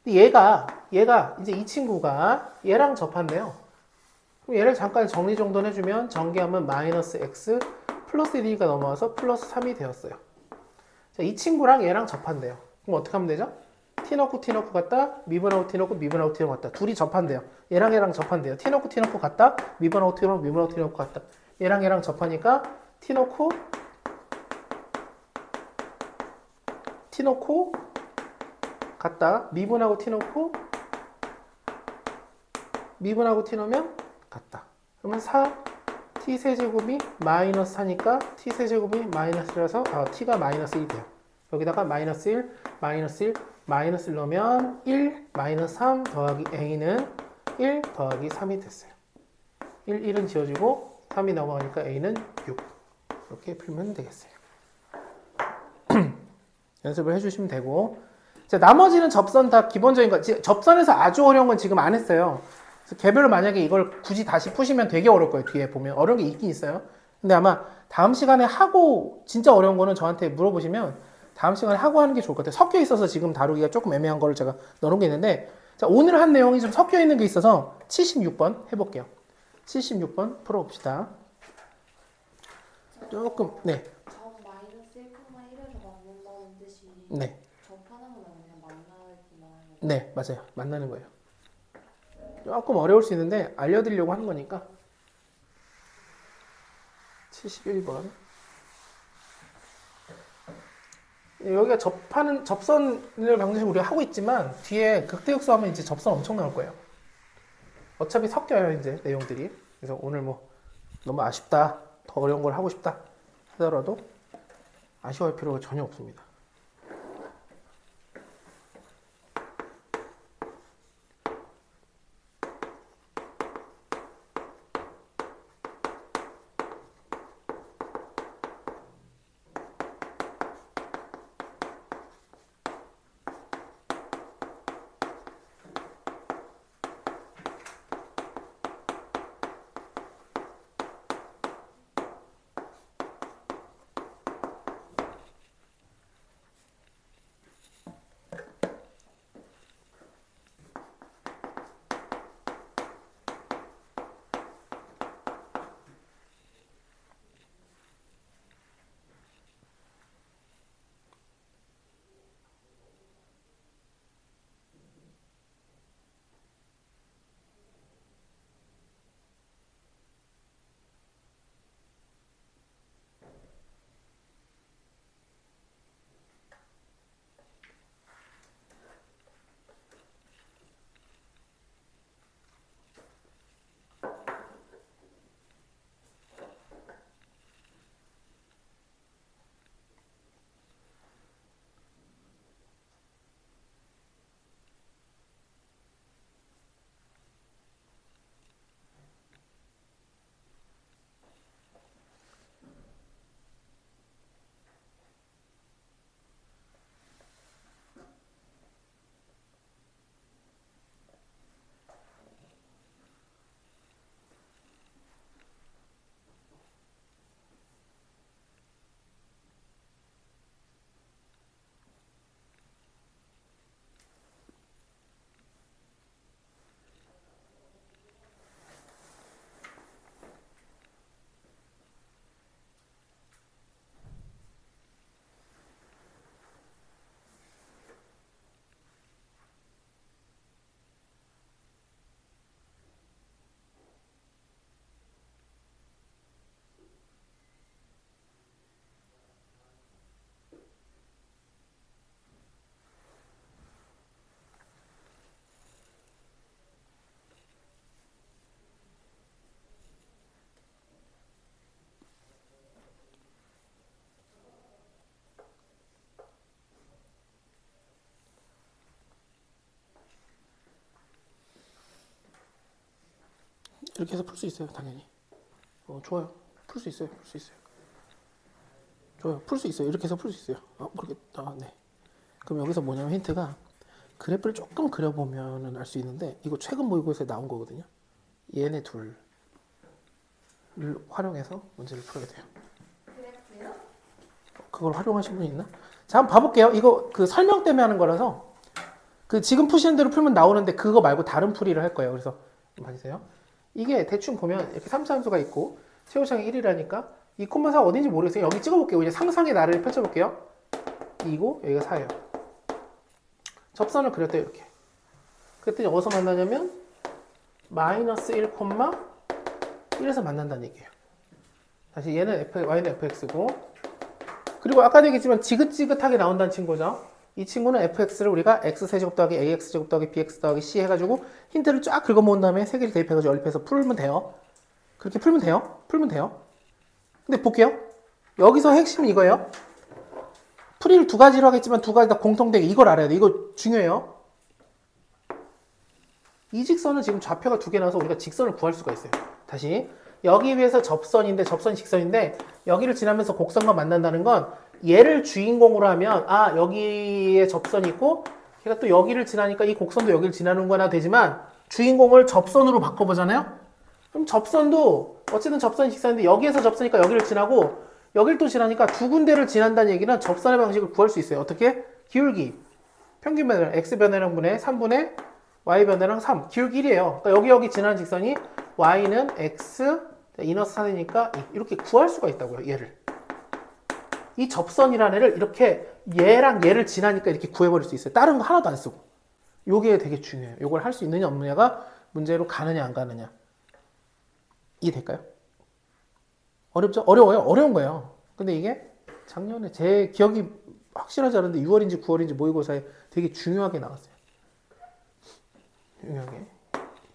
얘가 이제 이 친구가 얘랑 접한대요. 그럼 얘를 잠깐 정리 정돈 해주면 전개하면 마이너스 x 플러스 1이니까 넘어와서 플러스 3이 되었어요. 자, 이 친구랑 얘랑 접한대요. 그럼 어떻게 하면 되죠? t 넣고 t 넣고 같다. 미분하고 t 넣고 미분하고 t 넣고 같다. 둘이 접한대요. 얘랑 접한대요. t 넣고 t 넣고 같다. 미분하고 t 넣고 미분하고 t 넣고 같다. 얘랑 접하니까 t 넣고 같다. 미분하고 t 넣고 미분하고 t 넣으면 같다. 그러면 4t 세제곱이 마이너스 4니까 t 세제곱이 마이너스라서 t가 마이너스 1이 돼요. 여기다가 마이너스 1, 마이너스 1, 마이너스 1 넣으면 1, 마이너스 3 더하기 a는 1 더하기 3이 됐어요. 1은 지워지고 3이 넘어가니까 a는 6. 이렇게 풀면 되겠어요. 연습을 해주시면 되고, 자, 나머지는 접선 다 기본적인 거. 접선에서 아주 어려운 건 지금 안 했어요. 그래서 개별로 만약에 이걸 굳이 다시 푸시면 되게 어려울 거예요. 뒤에 보면 어려운 게 있긴 있어요. 근데 아마 다음 시간에 하고 진짜 어려운 거는 저한테 물어보시면 다음 시간에 하고 하는 게 좋을 것 같아요. 섞여 있어서 지금 다루기가 조금 애매한 거를 제가 넣어놓은 게 있는데, 자, 오늘 한 내용이 좀 섞여 있는 게 있어서 76번 해볼게요. 76번 풀어봅시다. 조금, 네. 점 마이너스 1,1에서 만난다는 뜻이 네. 접하는 건 그냥 만나기만 네, 맞아요. 만나는 거예요. 조금 어려울 수 있는데 알려드리려고 하는 거니까. 71번. 여기가 접선을 방정식 우리가 하고 있지만 뒤에 극대역수 하면 이제 접선 엄청 나올 거예요. 어차피 섞여요, 이제 내용들이. 그래서 오늘 뭐 너무 아쉽다, 더 어려운 걸 하고 싶다 하더라도 아쉬워할 필요가 전혀 없습니다. 이렇게 해서 풀 수 있어요, 당연히. 좋아요. 풀 수 있어요. 풀 수 있어요. 좋아요. 풀 수 있어요. 이렇게 해서 풀 수 있어요. 모르겠다. 네. 그럼 여기서 뭐냐면 힌트가 그래프를 조금 그려보면은 알 수 있는데 이거 최근 모의고사에 나온 거거든요. 얘네 둘을 활용해서 문제를 풀어야 돼요. 그래프요? 그걸 활용하신 분이 있나? 자, 한번 봐볼게요. 이거 그 설명 때문에 하는 거라서 그 지금 푸시는 대로 풀면 나오는데 그거 말고 다른 풀이를 할 거예요. 그래서 봐주세요. 이게 대충 보면 이렇게 3차함수가 있고 최고차항이 1이라니까 2,4 어딘지 모르겠어요. 여기 찍어볼게요. 이제 상상의 나래를 펼쳐볼게요. 2고 여기가 4예요. 접선을 그렸대요. 이렇게. 그랬더니 어디서 만나냐면 마이너스 1,1에서 만난다는 얘기예요. 다시 얘는 y는 fx고 그리고 아까도 얘기했지만 지긋지긋하게 나온다는 친구죠. 이 친구는 fx를 우리가 x세제곱 더하기 ax제곱 더하기 bx 더하기 c 해가지고 힌트를 쫙 긁어모은 다음에 세 개를 대입해가지고 연립해서 풀면 돼요. 그렇게 풀면 돼요. 풀면 돼요. 근데 볼게요. 여기서 핵심은 이거예요. 풀이를 두 가지로 하겠지만 두 가지 다 공통되게 이걸 알아야 돼. 이거 중요해요. 이 직선은 지금 좌표가 두 개 나와서 우리가 직선을 구할 수가 있어요. 다시 여기 위에서 접선인데 접선이 직선인데 여기를 지나면서 곡선과 만난다는 건 얘를 주인공으로 하면 여기에 접선이 있고 걔가 또 여기를 지나니까 이 곡선도 여기를 지나는 거나 되지만 주인공을 접선으로 바꿔보잖아요. 그럼 접선도 어쨌든 접선이 직선인데 여기에서 접선이니까 여기를 지나고 여기를 또 지나니까 두 군데를 지난다는 얘기는 접선의 방식을 구할 수 있어요. 어떻게? 기울기 평균 변화량 x 변화량 분의 3분의 y 변화량 3 기울기 1이에요. 그러니까 여기 지나는 직선이 y는 x 이너스 4되니까 이렇게 구할 수가 있다고요. 얘를 이 접선이라는 애를 이렇게 얘랑 얘를 지나니까 이렇게 구해버릴 수 있어요. 다른 거 하나도 안 쓰고. 요게 되게 중요해요. 요걸 할 수 있느냐 없느냐가 문제로 가느냐 안 가느냐. 이해될까요? 어렵죠? 어려워요. 어려운 거예요. 근데 이게 작년에 제 기억이 확실하지 않은데 6월인지 9월인지 모의고사에 되게 중요하게 나왔어요. 중요하게.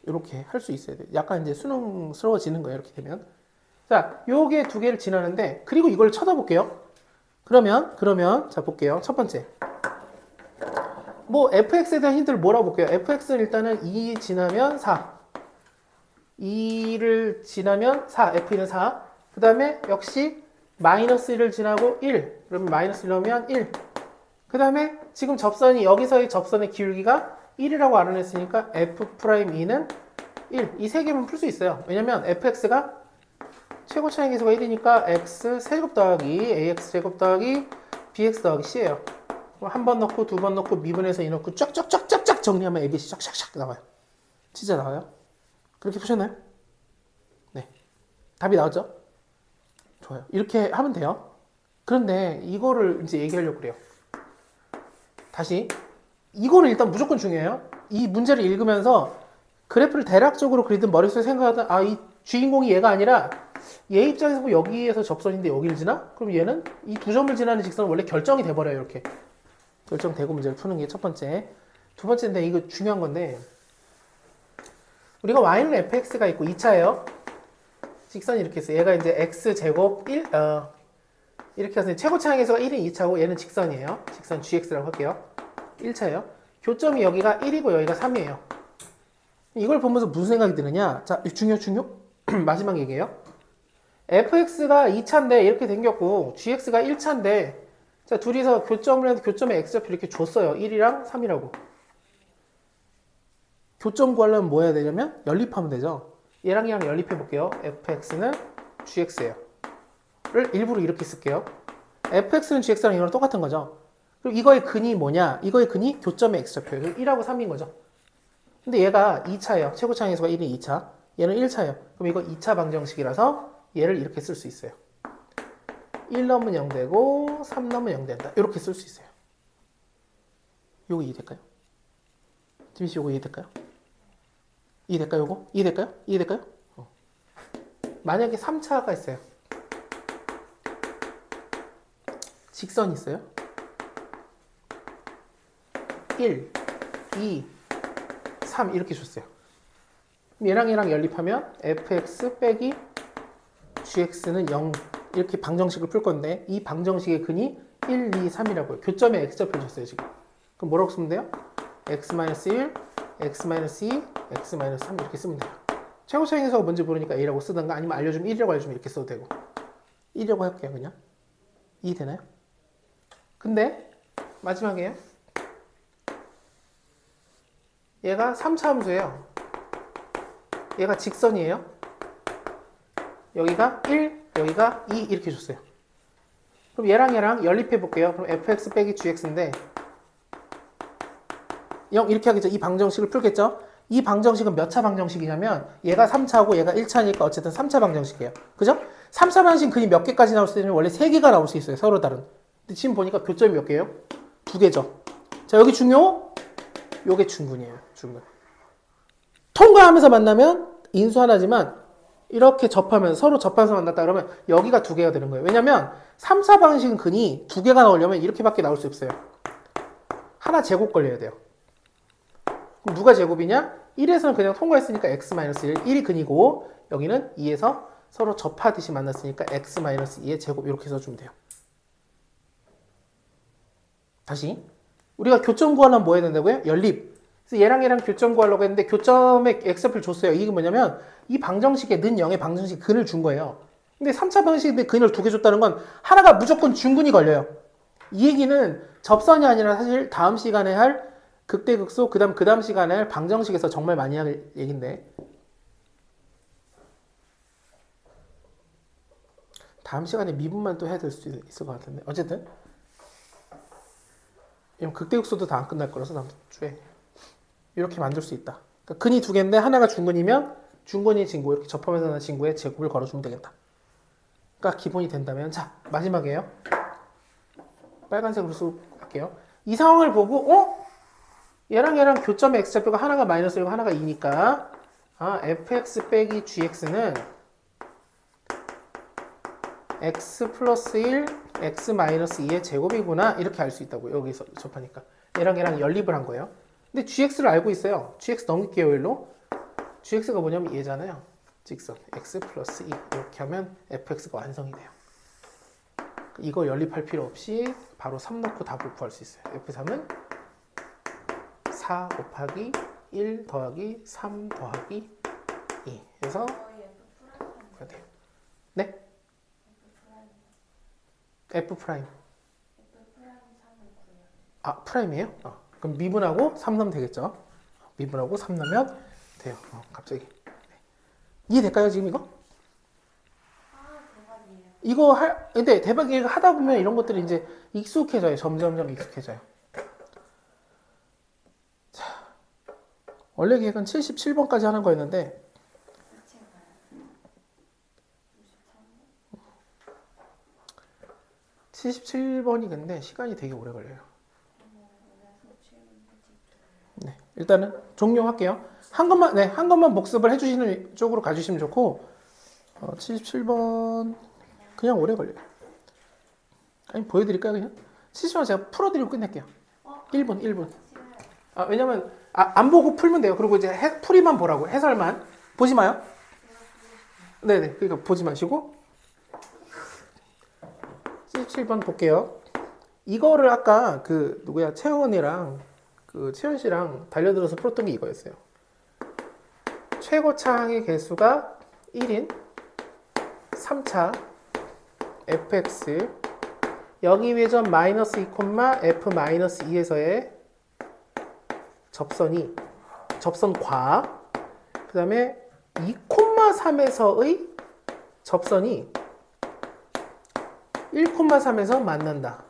이렇게 할 수 있어야 돼요. 약간 이제 수능스러워지는 거예요. 이렇게 되면. 자, 요게 두 개를 지나는데 그리고 이걸 쳐다볼게요. 그러면 자 볼게요. 첫 번째 뭐 fx에 대한 힌트를 뭐라고 볼게요. fx는 일단은 2 지나면 4 2를 지나면 4 f2는 4 그 다음에 역시 마이너스 1을 지나고 1 그러면 마이너스 1 넣으면 1 그 다음에 지금 접선이 여기서의 접선의 기울기가 1이라고 알아냈으니까 f'2는 1 이 세 개만 풀 수 있어요. 왜냐면 fx가 최고 차이 계수가 1이니까 x 세제곱 더하기 ax 제곱 더하기 bx 더하기 c예요. 한 번 넣고 두 번 넣고 미분해서 2 넣고 쫙쫙쫙쫙쫙 정리하면 abc 쫙쫙쫙 나와요. 진짜 나와요? 그렇게 푸셨나요? 네. 답이 나왔죠? 좋아요. 이렇게 하면 돼요. 그런데 이거를 이제 얘기하려고 그래요. 다시 이거는 일단 무조건 중요해요. 이 문제를 읽으면서 그래프를 대략적으로 그리든 머릿속에 생각하던 이 주인공이 얘가 아니라 얘 입장에서 뭐 여기에서 접선인데 여기를 지나? 그럼 얘는 이 두 점을 지나는 직선은 원래 결정이 돼버려요. 이렇게 결정되고 문제를 푸는 게 첫 번째. 두 번째인데 이거 중요한 건데 우리가 y는 fx가 있고 2차예요. 직선이 이렇게 있어요. 얘가 이제 x제곱 1 이렇게 해서 최고 차항에서가 1인 2차고 얘는 직선이에요. 직선 gx라고 할게요. 1차예요. 교점이 여기가 1이고 여기가 3이에요. 이걸 보면서 무슨 생각이 드느냐? 자, 중요. 마지막 얘기예요. fx가 2차인데 이렇게 생겼고 gx가 1차인데 자, 둘이서 교점을 해서 교점의 x좌표 이렇게 줬어요. 1이랑 3이라고. 교점 구하려면 뭐 해야 되냐면 연립하면 되죠. 얘랑 얘랑 연립해 볼게요. fx는 gx예요. 를 일부러 이렇게 쓸게요. fx는 gx랑 이거랑 똑같은 거죠. 그럼 이거의 근이 뭐냐? 이거의 근이 교점의 x좌표예요. 1하고 3인 거죠. 근데 얘가 2차예요. 최고차항 계수가 1인 2차. 얘는 1차예요. 그럼 이거 2차 방정식이라서 얘를 이렇게 쓸 수 있어요. 1 넣으면 0 되고 3 넣으면 0 된다. 이렇게 쓸 수 있어요. 요거 이해될까요? 지민씨 요거 이해될까요? 이해될까요? 요거? 이해될까요? 이해될까요? 만약에 3차가 있어요. 직선이 있어요. 1, 2, 3 이렇게 줬어요. 얘랑 얘랑 연립하면 fx 빼기 gx는 0 이렇게 방정식을 풀 건데 이 방정식의 근이 1, 2, 3이라고요. 교점에 x좌표 줬어요 지금. 그럼 뭐라고 쓰면 돼요? x-1, x-2, x-3 이렇게 쓰면 돼요. 최고차항에서 뭔지 모르니까 A라고 쓰던가 아니면 알려주면 1이라고 알려주면 이렇게 써도 되고 1이라고 할게요 그냥. 2 되나요? 근데 마지막에요. 얘가 3차 함수예요. 얘가 직선이에요. 여기가 1, 여기가 2 이렇게 줬어요. 그럼 얘랑 연립해 볼게요. 그럼 fx 빼기 gx인데 0 이렇게 하겠죠. 이 방정식을 풀겠죠. 이 방정식은 몇 차 방정식이냐면 얘가 3차고 얘가 1차니까 어쨌든 3차 방정식이에요. 그죠? 3차 방정식 근이 몇 개까지 나올 수 있냐면 원래 3개가 나올 수 있어요. 서로 다른. 근데 지금 보니까 교점이 몇 개예요? 2개죠. 자, 여기 중요? 요게 중근이에요. 중근. 통과하면서 만나면 인수 하나지만 이렇게 접하면 서로 접하면서 만났다 그러면 여기가 2개가 되는 거예요. 왜냐면 3차 방식은 근이 2개가 나오려면 이렇게밖에 나올 수 없어요. 하나 제곱 걸려야 돼요. 그럼 누가 제곱이냐? 1에서는 그냥 통과했으니까 x-1, 1이 근이고 여기는 2에서 서로 접하듯이 만났으니까 x-2의 제곱 이렇게 써주면 돼요. 다시 우리가 교점 구하려면 뭐 해야 된다고요? 연립. 그래서 얘랑 교점 구하려고 했는데 교점에 x표를 줬어요. 이게 뭐냐면 이 방정식에 는 0의 방정식 근을 준 거예요. 근데 3차 방정식인데 근을 2개 줬다는 건 하나가 무조건 중근이 걸려요. 이 얘기는 접선이 아니라 사실 다음 시간에 할 극대극소 그 다음 시간에 할 방정식에서 정말 많이 할 얘기인데 다음 시간에 미분만 또 해야 될 수도 있을 것 같은데 어쨌든 극대극소도 다 안 끝날 거라서 다음 주에 이렇게 만들 수 있다. 그러니까 근이 2개인데 하나가 중근이면 중근이 진구 이렇게 접하면서 나는 진구에 제곱을 걸어주면 되겠다. 그러니까 기본이 된다면 자 마지막이에요. 빨간색으로 쓸게요. 이 상황을 보고 얘랑 교점의 x좌표가 하나가 마이너스 1고 하나가 2니까 fx 빼기 gx는 x 플러스 1 x 마이너스 2의 제곱이구나 이렇게 알 수 있다고요. 여기서 접하니까 얘랑 연립을 한 거예요. 근데 gx를 알고 있어요. gx 넘길게요. 일로 gx가 뭐냐면 얘잖아요. 직선 x 플러스 2 이렇게 하면 fx가 완성이 돼요. 이거 연립할 필요 없이 바로 3 넣고 답을 구할 수 있어요. f3은 4 곱하기 1 더하기 3 더하기 2 그래서 네? f 프라임 프라임이에요? 그럼 미분하고 3 넣으면 되겠죠? 미분하고 3 넣으면 돼요. 갑자기 이해될까요 지금 이거? 이거 근데 대박이 하다 보면 이런 것들이 이제 익숙해져요. 점점 익숙해져요. 자, 원래 계획은 77번까지 하는 거였는데 77번이 근데 시간이 되게 오래 걸려요. 네, 일단은 종료할게요. 한 것만 복습을 해주시는 쪽으로 가주시면 좋고 77번 그냥 오래 걸려요. 아니 보여드릴까요 그냥? 70번 제가 풀어드리고 끝낼게요. 1분. 왜냐면 안 보고 풀면 돼요. 그리고 이제 풀이만 보라고 해설만 보지 마요. 네네 그러니까 보지 마시고 77번 볼게요. 이거를 아까 채원이랑 채연 씨랑 달려들어서 풀었던 게 이거였어요. 최고차항의 개수가 1인 3차 fx 여기 위에 점 마이너스 2, f 마이너스 2에서의 접선과 그 다음에 2,3에서의 접선이 1,3에서 만난다.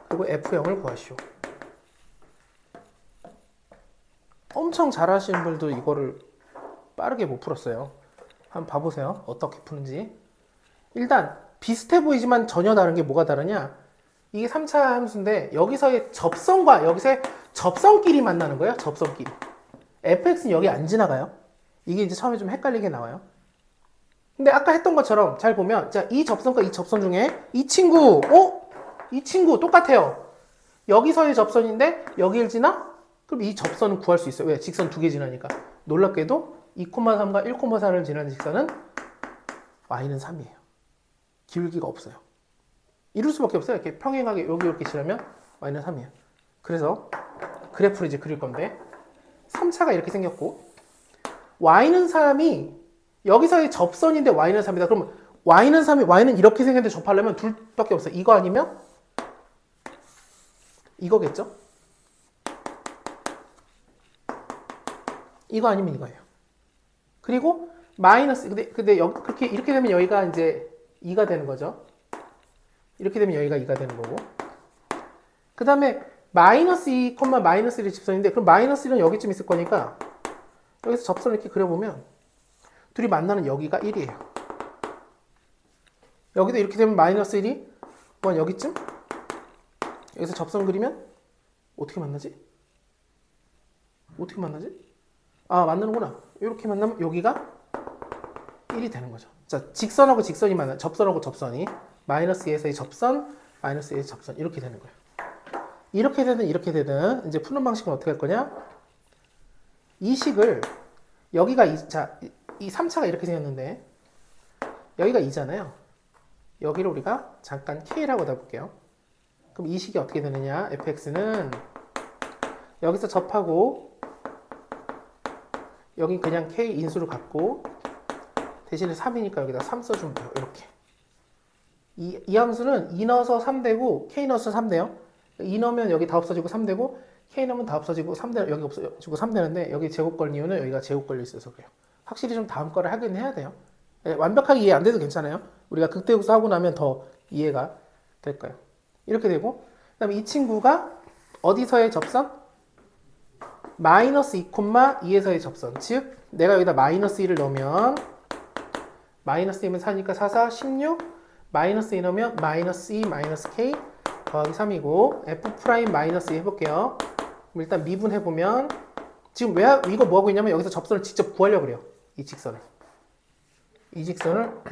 그리고 f0을 구하시오. 엄청 잘하시는 분들도 이거를 빠르게 못 풀었어요. 한번 봐보세요. 어떻게 푸는지. 일단 비슷해 보이지만 전혀 다른 게 뭐가 다르냐? 이게 3차 함수인데 여기서의 접선과 여기서의 접선끼리 만나는 거예요. 접선끼리. fx는 여기 안 지나가요. 이게 이제 처음에 좀 헷갈리게 나와요. 근데 아까 했던 것처럼 잘 보면 자, 이 접선과 이 접선 중에 이 친구 똑같아요. 여기서의 접선인데 여기를 지나? 그럼 이 접선은 구할 수 있어요. 왜? 직선 2개 지나니까. 놀랍게도 2,3과 1,4를 지나는 직선은 y는 3이에요. 기울기가 없어요. 이룰 수밖에 없어요. 이렇게 평행하게 여기 이렇게 지나면 y는 3이에요. 그래서 그래프를 이제 그릴 건데 3차가 이렇게 생겼고 y는 3이 여기서의 접선인데 y는 3이다. 그럼 y는 3이 y는 이렇게 생겼는데 접하려면 둘밖에 없어요. 이거 아니면 이거겠죠? 이거 아니면 이거예요. 그리고 마이너스 근데 그렇게 이렇게 되면 여기가 이제 2가 되는 거죠. 이렇게 되면 여기가 2가 되는 거고. 그 다음에 마이너스 2, 마이너스 1이 집선인데 그럼 마이너스 1은 여기쯤 있을 거니까 여기서 접선을 이렇게 그려보면 둘이 만나는 여기가 1이에요. 여기도 이렇게 되면 마이너스 1이 뭐 여기쯤? 여기서 접선 그리면 어떻게 만나지? 어떻게 만나지? 아, 만나는구나. 이렇게 만나면 여기가 1이 되는 거죠. 자, 직선하고 직선이 만나, 접선하고 접선이 마이너스 2에서의 접선, 마이너스 2에서의 접선 이렇게 되는 거예요. 이렇게 되든 이제 푸는 방식은 어떻게 할 거냐? 이 식을 여기가 이 3차가 이렇게 생겼는데 여기가 2잖아요. 여기를 우리가 잠깐 K라고 잡을게요. 그럼 이 식이 어떻게 되느냐? fx는 여기서 접하고 여기 그냥 K 인수를 갖고 대신에 3이니까 여기다 3 써주면 돼요. 이렇게. 이 함수는 2 넣어서 3 되고 K 넣어서 3 돼요. 2 넣으면 여기 다 없어지고 3 되고 K 넣으면 다 없어지고 3 되, 여기 없어지고 3 되는데 여기 제곱 걸린 이유는 여기가 제곱 걸려 있어서 그래요. 확실히 좀 다음 거를 하긴 해야 돼요. 완벽하게 이해 안 돼도 괜찮아요. 우리가 극대국수 하고 나면 더 이해가 될 거예요. 이렇게 되고 그 다음에 이 친구가 어디서의 접선? 마이너스 2,2에서의 접선. 즉 내가 여기다 마이너스 2를 넣으면 마이너스 2면 4니까 4, 4, 16 마이너스 2 넣으면 마이너스 2 마이너스 K 더하기 3이고 F 프라임 마이너스 2 해볼게요. 그럼 일단 미분해보면 지금 왜 이거 뭐하고 있냐면 여기서 접선을 직접 구하려고 그래요. 이 직선을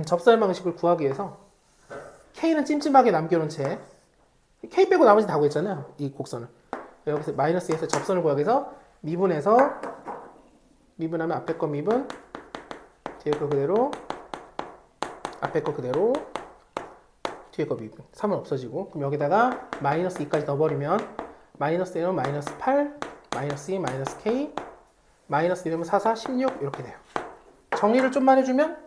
접선 방식을 구하기 위해서 K는 찜찜하게 남겨놓은 채 K 빼고 나머지 다 구했잖아요. 이 곡선을 여기서 마이너스 2에서 접선을 구하기 위해서 미분하면 앞에 거 미분 뒤에 거 그대로 앞에 거 그대로 뒤에 거 미분 3은 없어지고 그럼 여기다가 마이너스 2까지 넣어버리면 마이너스 1은 마이너스 8 마이너스 2 마이너스 K 마이너스 1이면 4, 4, 16 이렇게 돼요. 정리를 좀만 해주면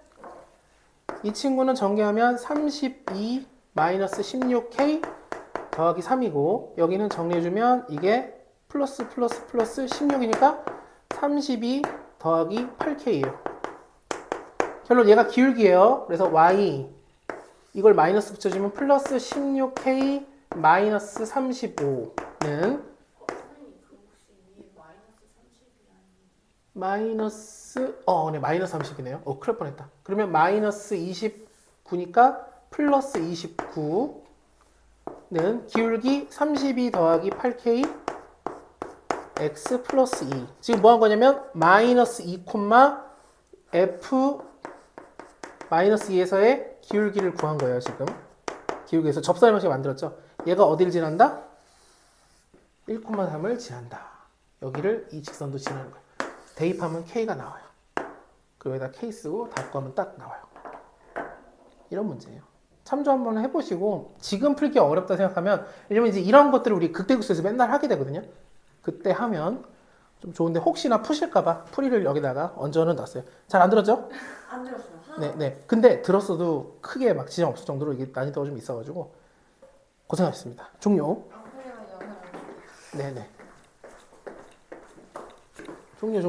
이 친구는 정리하면 32 마이너스 16K 더하기 3이고 여기는 정리해주면 이게 플러스 16이니까 32 더하기 8K예요. 결론 얘가 기울기예요. 그래서 Y 이걸 마이너스 붙여주면 플러스 16K 마이너스 35는 마이너스 네 마이너스 30이네요. 큰일 날 뻔했다. 그러면 마이너스 29니까 플러스 29는 기울기 32 더하기 8K x 플러스 2 지금 뭐 한 거냐면 마이너스 2, F 마이너스 2에서의 기울기를 구한 거예요. 지금 기울기에서 접선의 방식을 만들었죠. 얘가 어디를 지난다? 1,3을 지난다. 여기를 이 직선도 지나는 거예요. 대입하면 K가 나와요. 그리고 여기다 K 쓰고 답구하면 딱 나와요. 이런 문제예요. 참조 한번 해보시고 지금 풀기 어렵다 생각하면 왜냐면 이제 이런 것들을 우리 극대국수에서 맨날 하게 되거든요. 그때 하면 좀 좋은데 혹시나 푸실까봐 풀이를 여기다가 얹어 놨어요. 잘 안 들었죠? 안 들었어요. 네. 근데 들었어도 크게 막 지장 없을 정도로 이게 난이도가 좀 있어가지고 고생하셨습니다. 종료. 네네. 종료.